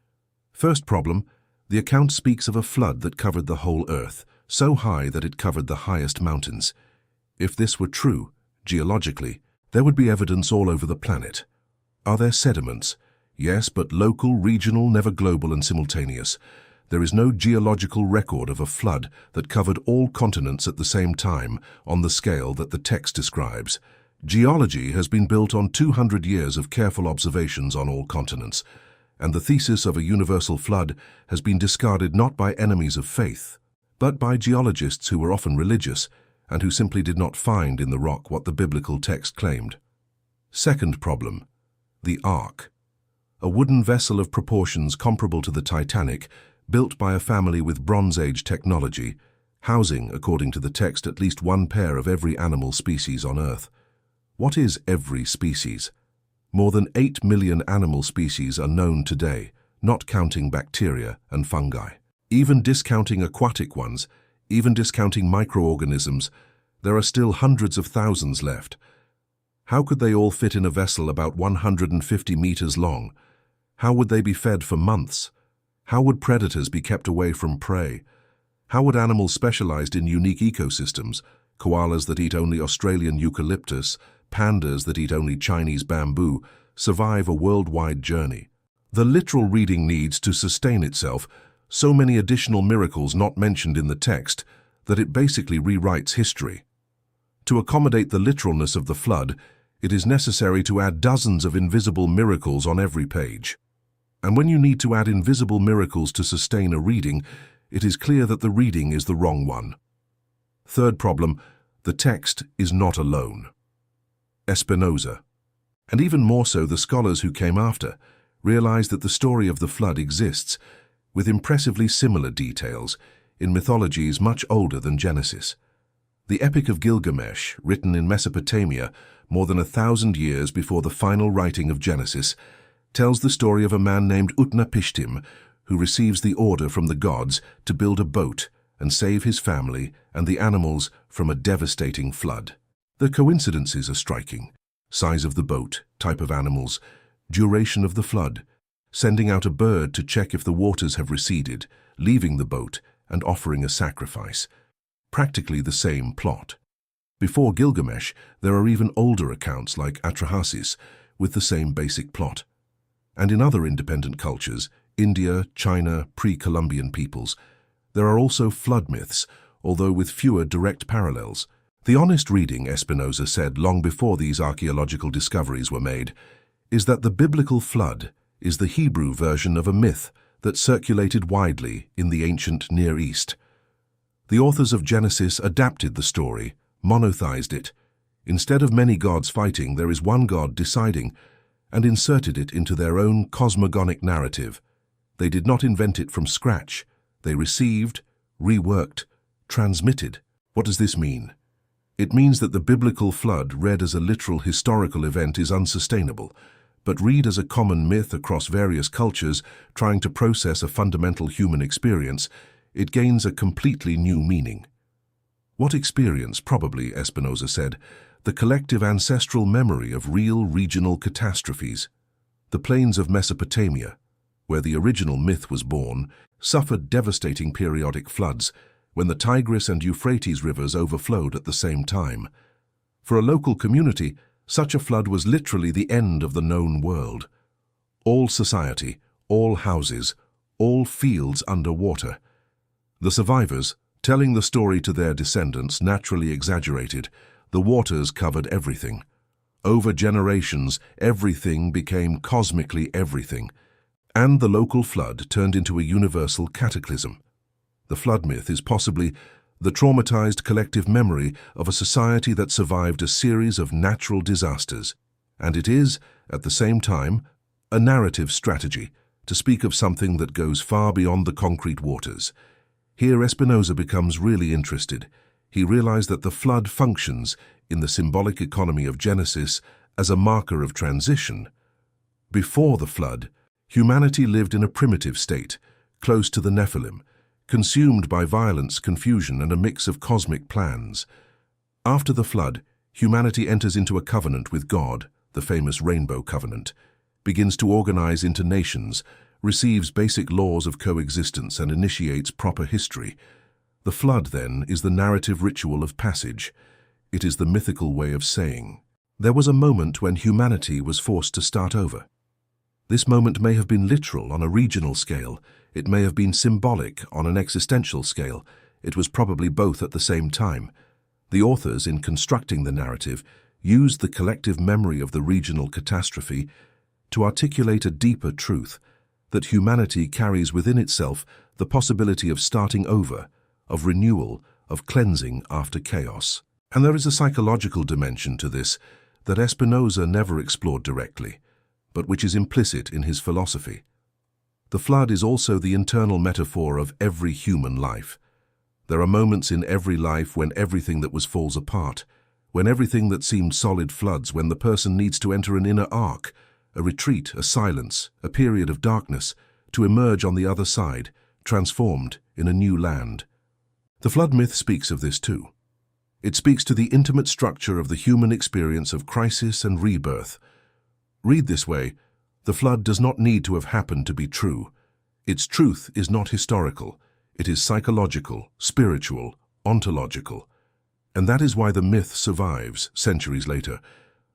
First problem, the account speaks of a flood that covered the whole earth, so high that it covered the highest mountains. If this were true, geologically, there would be evidence all over the planet. Are there sediments? Yes, but local, regional, never global and simultaneous. There is no geological record of a flood that covered all continents at the same time on the scale that the text describes. Geology has been built on 200 years of careful observations on all continents, and the thesis of a universal flood has been discarded not by enemies of faith, but by geologists who were often religious and who simply did not find in the rock what the biblical text claimed. Second problem, the Ark. A wooden vessel of proportions comparable to the Titanic, built by a family with Bronze Age technology, housing, according to the text, at least one pair of every animal species on Earth. What is every species? More than 8 million animal species are known today, not counting bacteria and fungi. Even discounting aquatic ones, even discounting microorganisms, there are still hundreds of thousands left. How could they all fit in a vessel about 150 meters long? How would they be fed for months? How would predators be kept away from prey? How would animals specialized in unique ecosystems, koalas that eat only Australian eucalyptus, pandas that eat only Chinese bamboo, survive a worldwide journey? The literal reading needs to sustain itself so many additional miracles not mentioned in the text that it basically rewrites history. To accommodate the literalness of the flood, it is necessary to add dozens of invisible miracles on every page. And when you need to add invisible miracles to sustain a reading, it is clear that the reading is the wrong one. Third problem, the text is not alone. Spinoza, and even more so the scholars who came after, realize that the story of the flood exists, with impressively similar details, in mythologies much older than Genesis. The Epic of Gilgamesh, written in Mesopotamia more than 1,000 years before the final writing of Genesis, tells the story of a man named Utnapishtim who receives the order from the gods to build a boat and save his family and the animals from a devastating flood. The coincidences are striking: size of the boat, type of animals, duration of the flood, sending out a bird to check if the waters have receded, leaving the boat and offering a sacrifice. Practically the same plot. Before Gilgamesh, there are even older accounts like Atrahasis with the same basic plot. And in other independent cultures, India, China, pre-Columbian peoples, there are also flood myths, although with fewer direct parallels. The honest reading, Spinoza said long before these archaeological discoveries were made, is that the biblical flood is the Hebrew version of a myth that circulated widely in the ancient Near East. The authors of Genesis adapted the story, monotheized it. Instead of many gods fighting, there is one God deciding, and inserted it into their own cosmogonic narrative. They did not invent it from scratch. They received, reworked, transmitted. What does this mean? It means that the biblical flood, read as a literal historical event, is unsustainable, but read as a common myth across various cultures trying to process a fundamental human experience, it gains a completely new meaning. What experience? Probably, Spinoza said, the collective ancestral memory of real regional catastrophes. The plains of Mesopotamia, where the original myth was born, suffered devastating periodic floods when the Tigris and Euphrates rivers overflowed at the same time. For a local community, such a flood was literally the end of the known world. All society, all houses, all fields under water. The survivors, telling the story to their descendants, naturally exaggerated. The waters covered everything. Over generations, everything became cosmically everything, and the local flood turned into a universal cataclysm. The flood myth is possibly the traumatized collective memory of a society that survived a series of natural disasters, and it is, at the same time, a narrative strategy to speak of something that goes far beyond the concrete waters. Here Spinoza becomes really interested. He realized that the flood functions in the symbolic economy of Genesis as a marker of transition. Before the flood, humanity lived in a primitive state, close to the Nephilim, consumed by violence, confusion, and a mix of cosmic plans. After the flood, humanity enters into a covenant with God, the famous Rainbow Covenant, begins to organize into nations, receives basic laws of coexistence, and initiates proper history. The flood, then, is the narrative ritual of passage. It is the mythical way of saying, there was a moment when humanity was forced to start over. This moment may have been literal on a regional scale. It may have been symbolic on an existential scale. It was probably both at the same time. The authors, in constructing the narrative, used the collective memory of the regional catastrophe to articulate a deeper truth, that humanity carries within itself the possibility of starting over, of renewal, of cleansing after chaos. And there is a psychological dimension to this that Spinoza never explored directly, but which is implicit in his philosophy. The flood is also the internal metaphor of every human life. There are moments in every life when everything that was falls apart, when everything that seemed solid floods, when the person needs to enter an inner arc, a retreat, a silence, a period of darkness, to emerge on the other side, transformed in a new land. The flood myth speaks of this too. It speaks to the intimate structure of the human experience of crisis and rebirth. Read this way, the flood does not need to have happened to be true. Its truth is not historical. It is psychological, spiritual, ontological. And that is why the myth survives centuries later,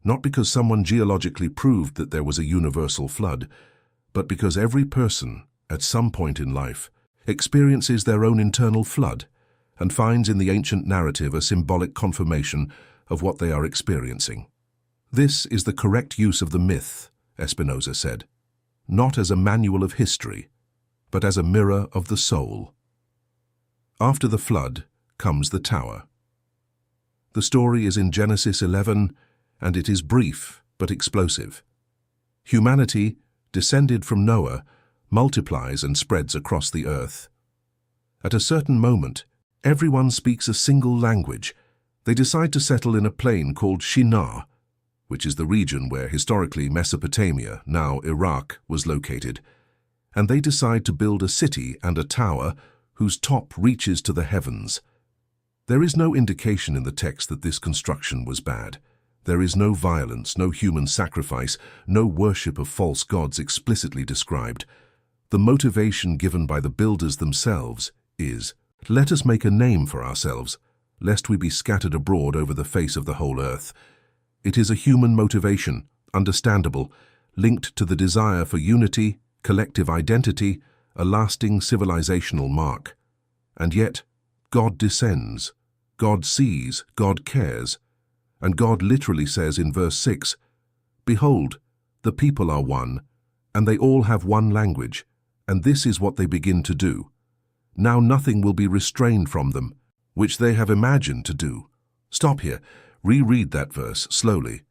not because someone geologically proved that there was a universal flood, but because every person, at some point in life, experiences their own internal flood and finds in the ancient narrative a symbolic confirmation of what they are experiencing. This is the correct use of the myth, Spinoza said, not as a manual of history, but as a mirror of the soul. After the flood comes the tower. The story is in Genesis 11, and it is brief but explosive. Humanity, descended from Noah, multiplies and spreads across the earth. At a certain moment, everyone speaks a single language. They decide to settle in a plain called Shinar, which is the region where historically Mesopotamia, now Iraq, was located. And they decide to build a city and a tower whose top reaches to the heavens. There is no indication in the text that this construction was bad. There is no violence, no human sacrifice, no worship of false gods explicitly described. The motivation given by the builders themselves is, let us make a name for ourselves, lest we be scattered abroad over the face of the whole earth. It is a human motivation, understandable, linked to the desire for unity, collective identity, a lasting civilizational mark. And yet, God descends, God sees, God cares, and God literally says in verse 6, "Behold, the people are one, and they all have one language, and this is what they begin to do. Now nothing will be restrained from them, which they have imagined to do." Stop here. Reread that verse slowly.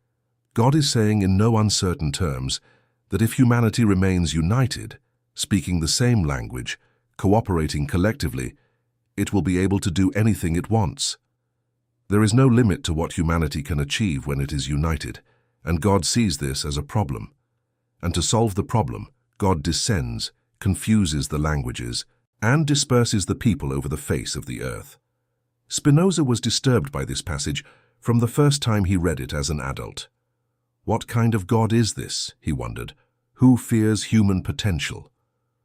God is saying in no uncertain terms that if humanity remains united, speaking the same language, cooperating collectively, it will be able to do anything it wants. There is no limit to what humanity can achieve when it is united, and God sees this as a problem. And to solve the problem, God descends, confuses the languages, and disperses the people over the face of the earth. Spinoza was disturbed by this passage from the first time he read it as an adult. What kind of God is this, he wondered, who fears human potential?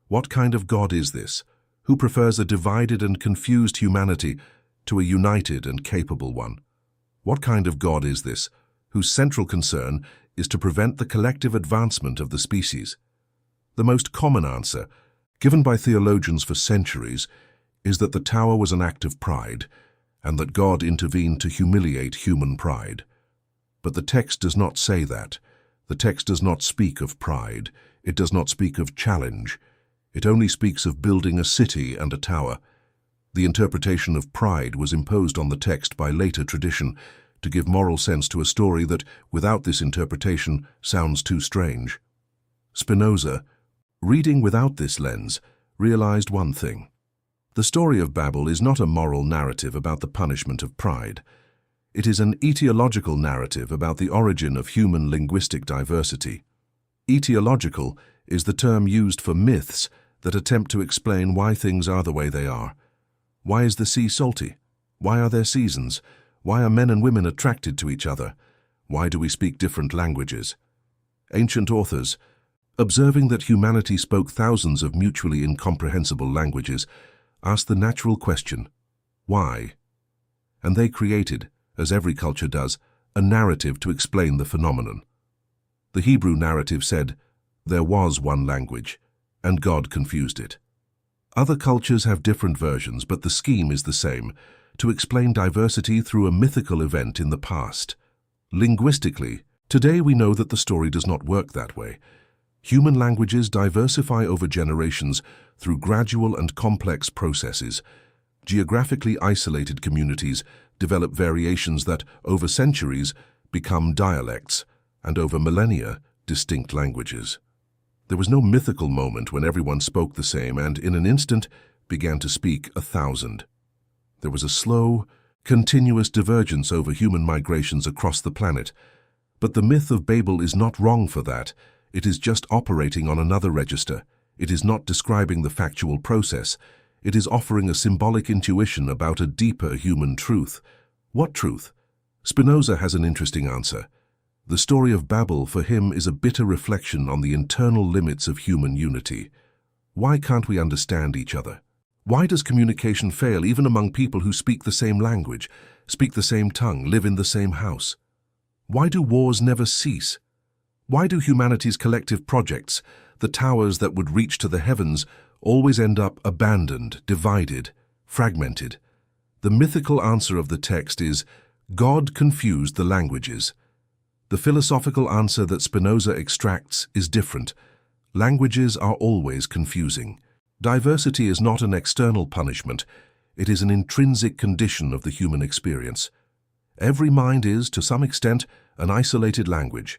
What kind of God is this, who prefers a divided and confused humanity to a united and capable one? What kind of God is this, whose central concern is to prevent the collective advancement of the species? The most common answer, given by theologians for centuries, is that the tower was an act of pride, and that God intervened to humiliate human pride. But the text does not say that. The text does not speak of pride. It does not speak of challenge. It only speaks of building a city and a tower. The interpretation of pride was imposed on the text by later tradition to give moral sense to a story that, without this interpretation, sounds too strange. Spinoza, reading without this lens, realized one thing. The story of Babel is not a moral narrative about the punishment of pride. It is an etiological narrative about the origin of human linguistic diversity. Etiological is the term used for myths that attempt to explain why things are the way they are. Why is the sea salty? Why are there seasons? Why are men and women attracted to each other? Why do we speak different languages? Ancient authors, observing that humanity spoke thousands of mutually incomprehensible languages, asked the natural question, why? And they created, as every culture does, a narrative to explain the phenomenon. The Hebrew narrative said, there was one language, and God confused it. Other cultures have different versions, but the scheme is the same, to explain diversity through a mythical event in the past. Linguistically, today we know that the story does not work that way. Human languages diversify over generations through gradual and complex processes. Geographically isolated communities develop variations that, over centuries, become dialects, and over millennia, distinct languages. There was no mythical moment when everyone spoke the same and, in an instant, began to speak 1,000. There was a slow, continuous divergence over human migrations across the planet. But the myth of Babel is not wrong for that. It is just operating on another register. It is not describing the factual process. It is offering a symbolic intuition about a deeper human truth. What truth? Spinoza has an interesting answer. The story of Babel for him is a bitter reflection on the internal limits of human unity. Why can't we understand each other? Why does communication fail even among people who speak the same language, speak the same tongue, live in the same house? Why do wars never cease? Why do humanity's collective projects, the towers that would reach to the heavens, always end up abandoned, divided, fragmented? The mythical answer of the text is, God confused the languages. The philosophical answer that Spinoza extracts is different. Languages are always confusing. Diversity is not an external punishment. It is an intrinsic condition of the human experience. Every mind is, to some extent, an isolated language.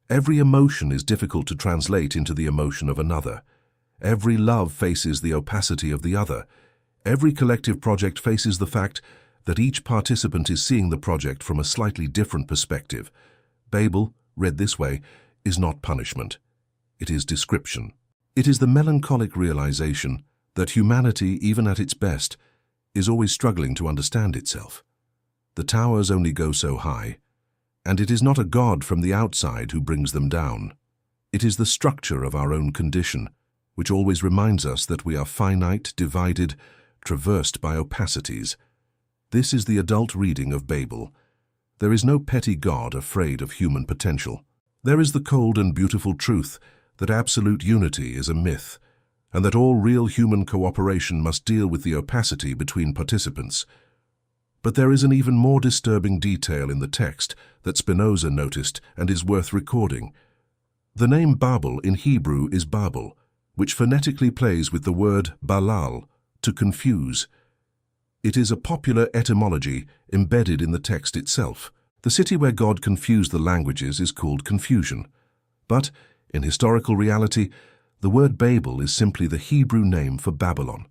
Every emotion is difficult to translate into the emotion of another. Every love faces the opacity of the other. Every collective project faces the fact that each participant is seeing the project from a slightly different perspective. Babel, read this way, is not punishment. It is description. It is the melancholic realization that humanity, even at its best, is always struggling to understand itself. The towers only go so high, and it is not a God from the outside who brings them down. It is the structure of our own condition, which always reminds us that we are finite, divided, traversed by opacities. This is the adult reading of Babel. There is no petty God afraid of human potential. There is the cold and beautiful truth that absolute unity is a myth, and that all real human cooperation must deal with the opacity between participants. But there is an even more disturbing detail in the text that Spinoza noticed and is worth recording. The name Babel in Hebrew is Babel, which phonetically plays with the word balal, to confuse. It is a popular etymology embedded in the text itself. The city where God confused the languages is called confusion. But, in historical reality, the word Babel is simply the Hebrew name for Babylon.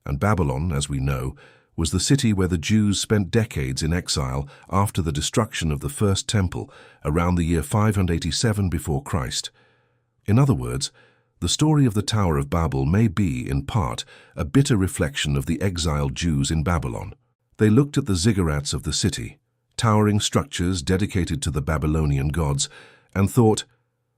And Babylon, as we know, was the city where the Jews spent decades in exile after the destruction of the first temple around the year 587 before Christ. In other words, the story of the Tower of Babel may be, in part, a bitter reflection of the exiled Jews in Babylon. They looked at the ziggurats of the city, towering structures dedicated to the Babylonian gods, and thought,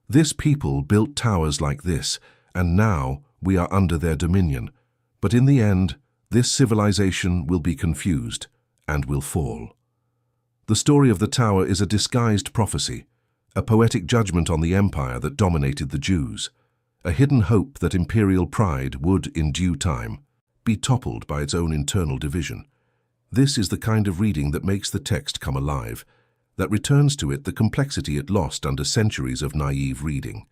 "This people built towers like this, and now we are under their dominion. But in the end, this civilization will be confused and will fall." The story of the tower is a disguised prophecy, a poetic judgment on the empire that dominated the Jews, a hidden hope that imperial pride would, in due time, be toppled by its own internal division. This is the kind of reading that makes the text come alive, that returns to it the complexity it lost under centuries of naive reading.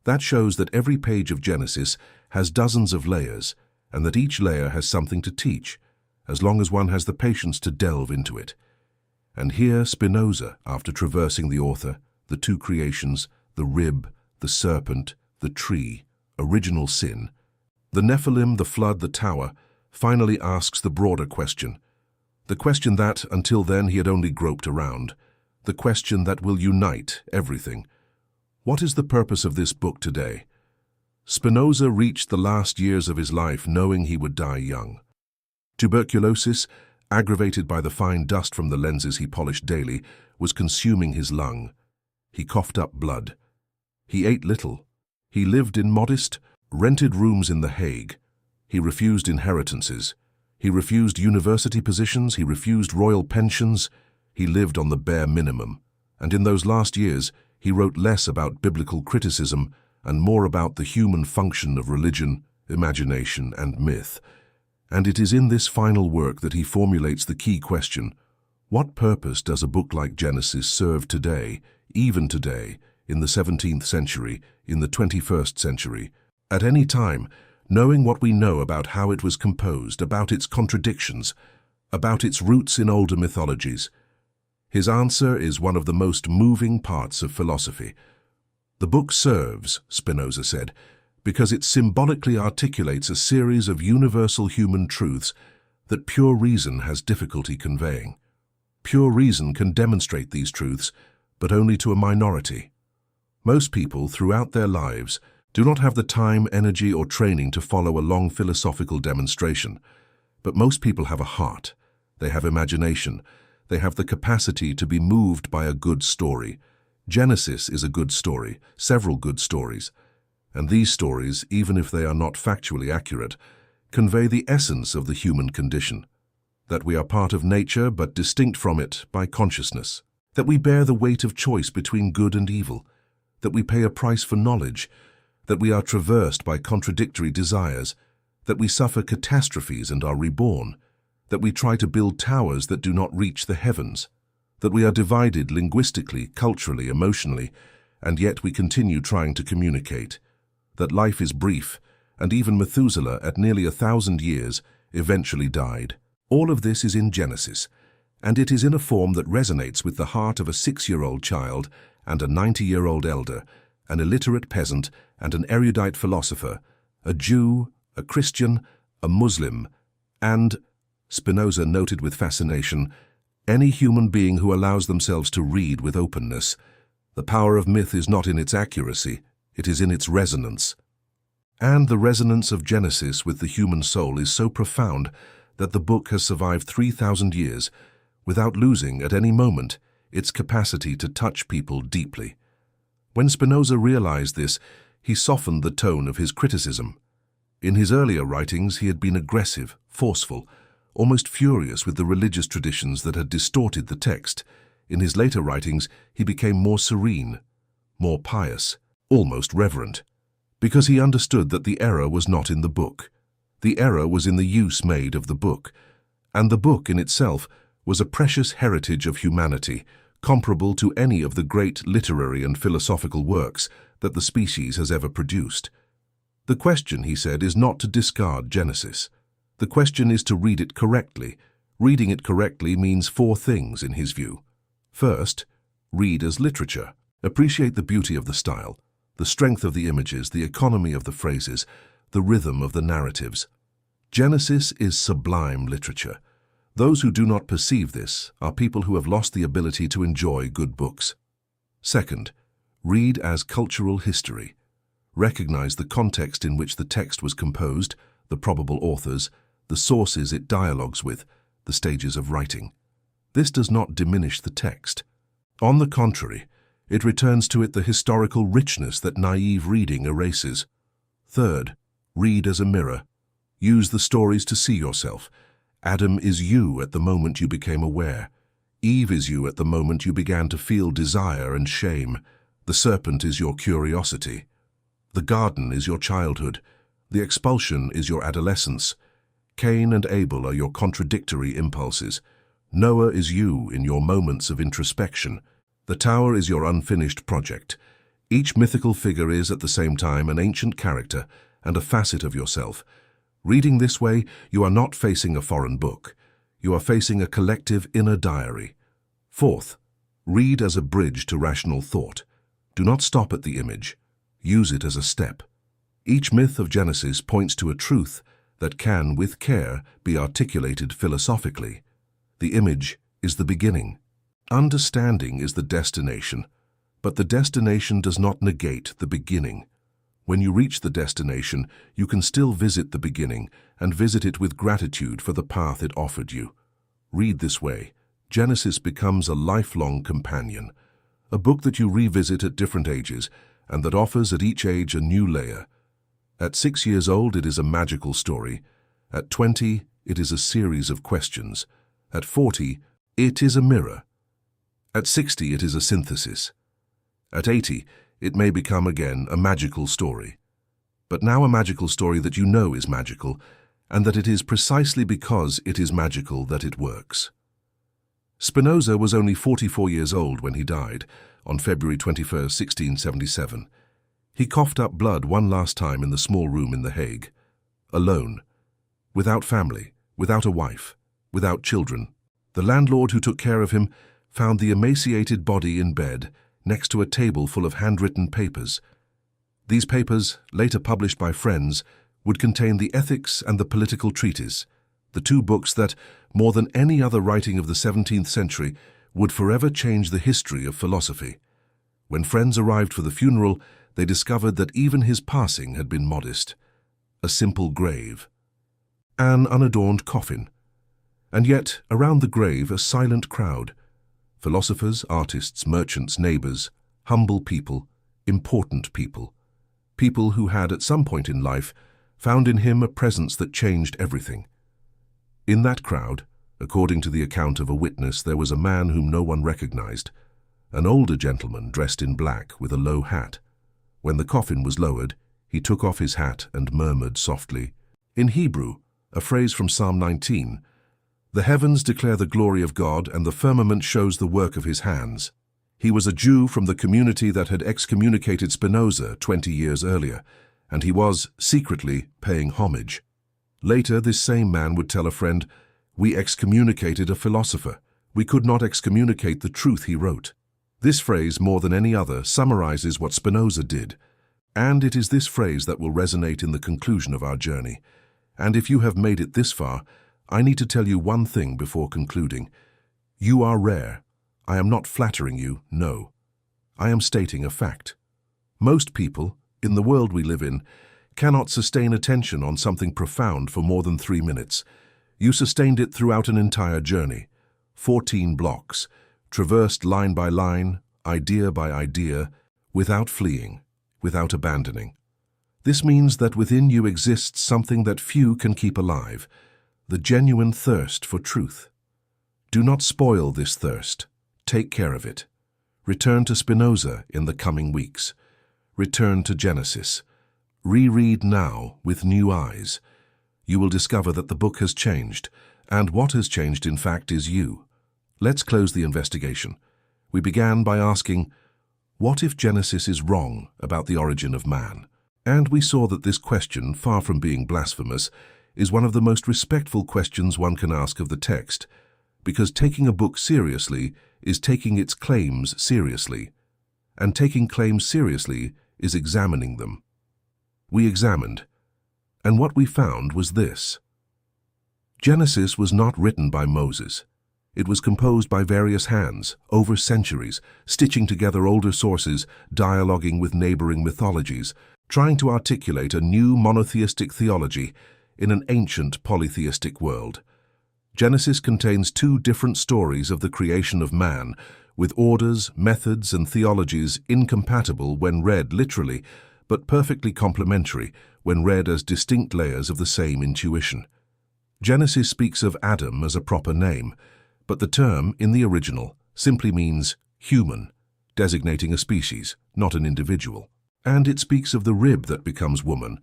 That shows that every page of Genesis has dozens of layers, and that each layer has something to teach, as long as one has the patience to delve into it. And here Spinoza, after traversing the author, the two creations, the rib, the serpent, the tree, original sin, the Nephilim, the flood, the tower, finally asks the broader question, the question that, until then, he had only groped around, the question that will unite everything. What is the purpose of this book today? Spinoza reached the last years of his life knowing he would die young. Tuberculosis, aggravated by the fine dust from the lenses he polished daily, was consuming his lung. He coughed up blood. He ate little. He lived in modest, rented rooms in The Hague. He refused inheritances. He refused university positions. He refused royal pensions. He lived on the bare minimum. And in those last years, he wrote less about biblical criticism and more about the human function of religion, imagination, and myth. And it is in this final work that he formulates the key question, what purpose does a book like Genesis serve today, even today, in the 17th century, in the 21st century? At any time, knowing what we know about how it was composed, about its contradictions, about its roots in older mythologies. His answer is one of the most moving parts of philosophy. The book serves, Spinoza said, because it symbolically articulates a series of universal human truths that pure reason has difficulty conveying. Pure reason can demonstrate these truths, but only to a minority. Most people, throughout their lives, do not have the time, energy, or training to follow a long philosophical demonstration. But most people have a heart. They have imagination. They have the capacity to be moved by a good story. Genesis is a good story, several good stories. And these stories, even if they are not factually accurate, convey the essence of the human condition. That we are part of nature but distinct from it by consciousness. That we bear the weight of choice between good and evil. That we pay a price for knowledge. That we are traversed by contradictory desires. That we suffer catastrophes and are reborn. That we try to build towers that do not reach the heavens. That we are divided linguistically, culturally, emotionally, and yet we continue trying to communicate. That life is brief, and even Methuselah, at nearly 1,000 years, eventually died. All of this is in Genesis, and it is in a form that resonates with the heart of a 6-year-old child and a 90-year-old elder, an illiterate peasant and an erudite philosopher, a Jew, a Christian, a Muslim, and, Spinoza noted with fascination, any human being who allows themselves to read with openness. The power of myth is not in its accuracy, it is in its resonance. And the resonance of Genesis with the human soul is so profound that the book has survived 3,000 years without losing at any moment its capacity to touch people deeply. When Spinoza realized this, he softened the tone of his criticism. In his earlier writings, he had been aggressive, forceful, almost furious with the religious traditions that had distorted the text. In his later writings, he became more serene, more pious, almost reverent, because he understood that the error was not in the book. The error was in the use made of the book, and the book in itself was a precious heritage of humanity, comparable to any of the great literary and philosophical works that the species has ever produced. The question, he said, is not to discard Genesis. The question is to read it correctly. Reading it correctly means 4 things in his view. First, read as literature. Appreciate the beauty of the style, the strength of the images, the economy of the phrases, the rhythm of the narratives. Genesis is sublime literature. Those who do not perceive this are people who have lost the ability to enjoy good books. Second, read as cultural history. Recognize the context in which the text was composed, the probable authors, the sources it dialogues with, the stages of writing. This does not diminish the text. On the contrary, it returns to it the historical richness that naive reading erases. Third, read as a mirror. Use the stories to see yourself. Adam is you at the moment you became aware. Eve is you at the moment you began to feel desire and shame. The serpent is your curiosity. The garden is your childhood. The expulsion is your adolescence. Cain and Abel are your contradictory impulses. Noah is you in your moments of introspection. The tower is your unfinished project. Each mythical figure is at the same time an ancient character and a facet of yourself. Reading this way, you are not facing a foreign book. You are facing a collective inner diary. Fourth, read as a bridge to rational thought. Do not stop at the image. Use it as a step. Each myth of Genesis points to a truth that can, with care, be articulated philosophically. The image is the beginning. Understanding is the destination, but the destination does not negate the beginning. When you reach the destination, you can still visit the beginning and visit it with gratitude for the path it offered you. Read this way. Genesis becomes a lifelong companion, a book that you revisit at different ages and that offers at each age a new layer. At 6 years old, it is a magical story. At 20, it is a series of questions. At 40, it is a mirror. At 60, it is a synthesis. At 80, it may become again a magical story. But now a magical story that you know is magical, and that it is precisely because it is magical that it works. Spinoza was only 44 years old when he died, on February 21, 1677. He coughed up blood one last time in the small room in The Hague. Alone, without family, without a wife, without children. The landlord who took care of him found the emaciated body in bed, next to a table full of handwritten papers. These papers, later published by friends, would contain the Ethics and the Political Treatise, the 2 books that, more than any other writing of the 17th century, would forever change the history of philosophy. When friends arrived for the funeral, they discovered that even his passing had been modest. A simple grave. An unadorned coffin. And yet, around the grave, a silent crowd. Philosophers, artists, merchants, neighbors, humble people, important people. People who had, at some point in life, found in him a presence that changed everything. In that crowd, according to the account of a witness, there was a man whom no one recognized, an older gentleman dressed in black with a low hat. When the coffin was lowered, he took off his hat and murmured softly, in Hebrew, a phrase from Psalm 19, "The heavens declare the glory of God, and the firmament shows the work of his hands." He was a Jew from the community that had excommunicated Spinoza 20 years earlier, and he was, secretly, paying homage. Later, this same man would tell a friend, "We excommunicated a philosopher. We could not excommunicate the truth he wrote." This phrase, more than any other, summarizes what Spinoza did, and it is this phrase that will resonate in the conclusion of our journey. And if you have made it this far, I need to tell you one thing before concluding. You are rare. I am not flattering you, no. I am stating a fact. Most people, in the world we live in, cannot sustain attention on something profound for more than 3 minutes. You sustained it throughout an entire journey. 14 blocks, traversed line by line, idea by idea, without fleeing, without abandoning. This means that within you exists something that few can keep alive, the genuine thirst for truth. Do not spoil this thirst. Take care of it. Return to Spinoza in the coming weeks. Return to Genesis. Reread now with new eyes. You will discover that the book has changed, and what has changed, in fact, is you. Let's close the investigation. We began by asking, what if Genesis is wrong about the origin of man? And we saw that this question, far from being blasphemous, is one of the most respectful questions one can ask of the text, because taking a book seriously is taking its claims seriously, and taking claims seriously is examining them. We examined, and what we found was this. Genesis was not written by Moses. It was composed by various hands, over centuries, stitching together older sources, dialoguing with neighboring mythologies, trying to articulate a new monotheistic theology in an ancient polytheistic world. Genesis contains 2 different stories of the creation of man, with orders, methods, and theologies incompatible when read literally, but perfectly complementary when read as distinct layers of the same intuition. Genesis speaks of Adam as a proper name, but the term, in the original, simply means human, designating a species, not an individual. And it speaks of the rib that becomes woman,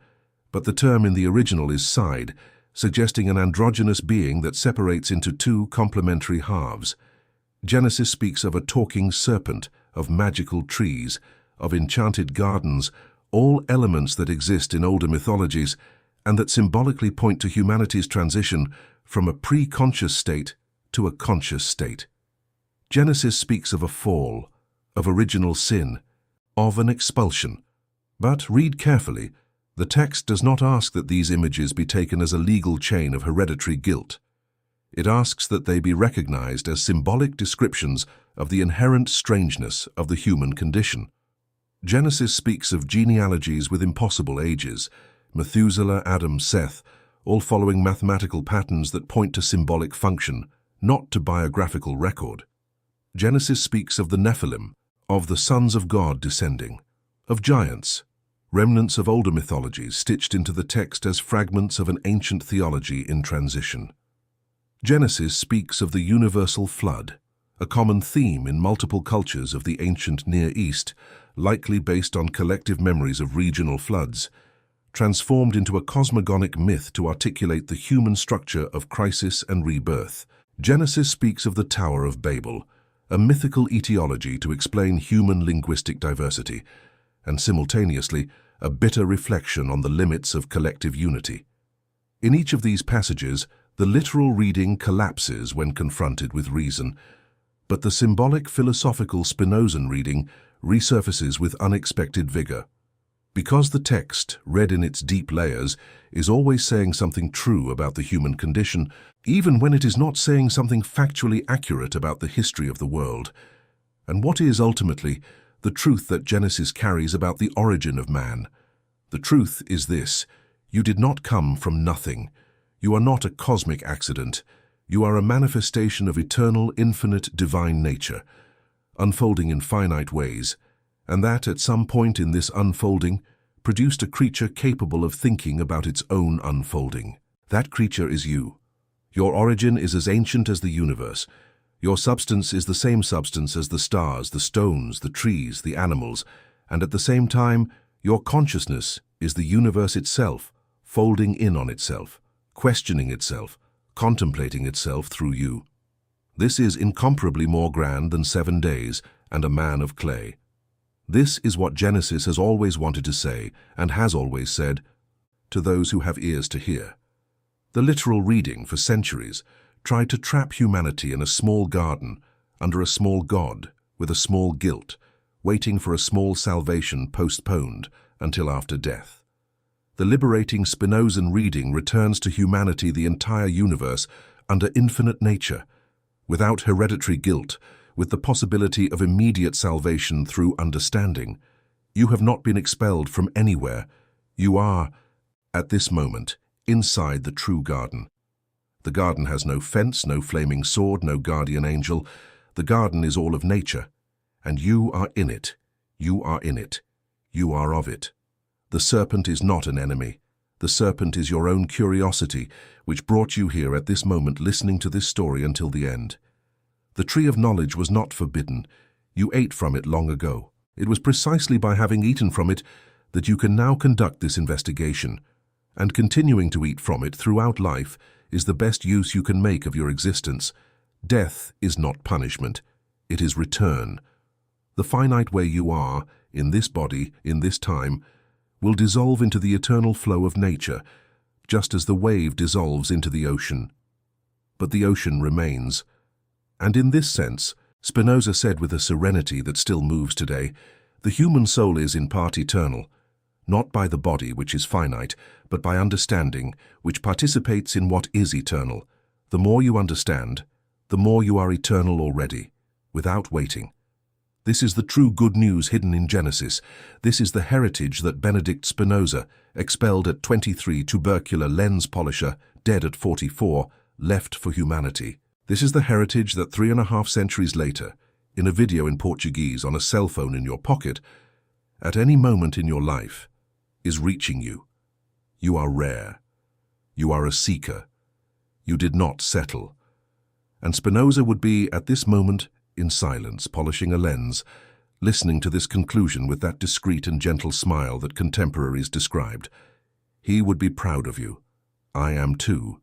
but the term in the original is side, suggesting an androgynous being that separates into 2 complementary halves. Genesis speaks of a talking serpent, of magical trees, of enchanted gardens, all elements that exist in older mythologies and that symbolically point to humanity's transition from a pre-conscious state to a conscious state. Genesis speaks of a fall, of original sin, of an expulsion. But read carefully. The text does not ask that these images be taken as a legal chain of hereditary guilt. It asks that they be recognized as symbolic descriptions of the inherent strangeness of the human condition. Genesis speaks of genealogies with impossible ages, Methuselah, Adam, Seth, all following mathematical patterns that point to symbolic function, not to biographical record. Genesis speaks of the Nephilim, of the sons of God descending, of giants, remnants of older mythologies stitched into the text as fragments of an ancient theology in transition. Genesis speaks of the universal flood, a common theme in multiple cultures of the ancient Near East, likely based on collective memories of regional floods, transformed into a cosmogonic myth to articulate the human structure of crisis and rebirth. Genesis speaks of the Tower of Babel, a mythical etiology to explain human linguistic diversity, and simultaneously a bitter reflection on the limits of collective unity. In each of these passages, the literal reading collapses when confronted with reason, but the symbolic philosophical Spinozan reading resurfaces with unexpected vigor. Because the text, read in its deep layers, is always saying something true about the human condition, even when it is not saying something factually accurate about the history of the world. And what is ultimately the truth that Genesis carries about the origin of man? The truth is this: you did not come from nothing. You are not a cosmic accident. You are a manifestation of eternal, infinite, divine nature, unfolding in finite ways, and that at some point in this unfolding produced a creature capable of thinking about its own unfolding. That creature is you. Your origin is as ancient as the universe. Your substance is the same substance as the stars, the stones, the trees, the animals, and at the same time, your consciousness is the universe itself, folding in on itself, questioning itself, contemplating itself through you. This is incomparably more grand than 7 days and a man of clay. This is what Genesis has always wanted to say, and has always said, to those who have ears to hear. The literal reading, for centuries, tried to trap humanity in a small garden, under a small god, with a small guilt, waiting for a small salvation postponed until after death. The liberating Spinozan reading returns to humanity the entire universe under infinite nature, without hereditary guilt, with the possibility of immediate salvation through understanding. You have not been expelled from anywhere. You are, at this moment, inside the true garden. The garden has no fence, no flaming sword, no guardian angel. The garden is all of nature, and you are in it. You are in it. You are of it. The serpent is not an enemy. The serpent is your own curiosity, which brought you here at this moment listening to this story until the end. The tree of knowledge was not forbidden. You ate from it long ago. It was precisely by having eaten from it that you can now conduct this investigation, and continuing to eat from it throughout life is the best use you can make of your existence. Death is not punishment. It is return. The finite way you are, in this body, in this time, will dissolve into the eternal flow of nature, just as the wave dissolves into the ocean. But the ocean remains. And in this sense, Spinoza said with a serenity that still moves today, the human soul is in part eternal, not by the body, which is finite, but by understanding, which participates in what is eternal. The more you understand, the more you are eternal already, without waiting. This is the true good news hidden in Genesis. This is the heritage that Benedict Spinoza, expelled at 23, tubercular lens polisher, dead at 44, left for humanity. This is the heritage that 3.5 centuries later, in a video in Portuguese on a cell phone in your pocket, at any moment in your life, is reaching you. You are rare. You are a seeker. You did not settle. And Spinoza would be, at this moment, in silence, polishing a lens, listening to this conclusion with that discreet and gentle smile that contemporaries described. He would be proud of you. I am too.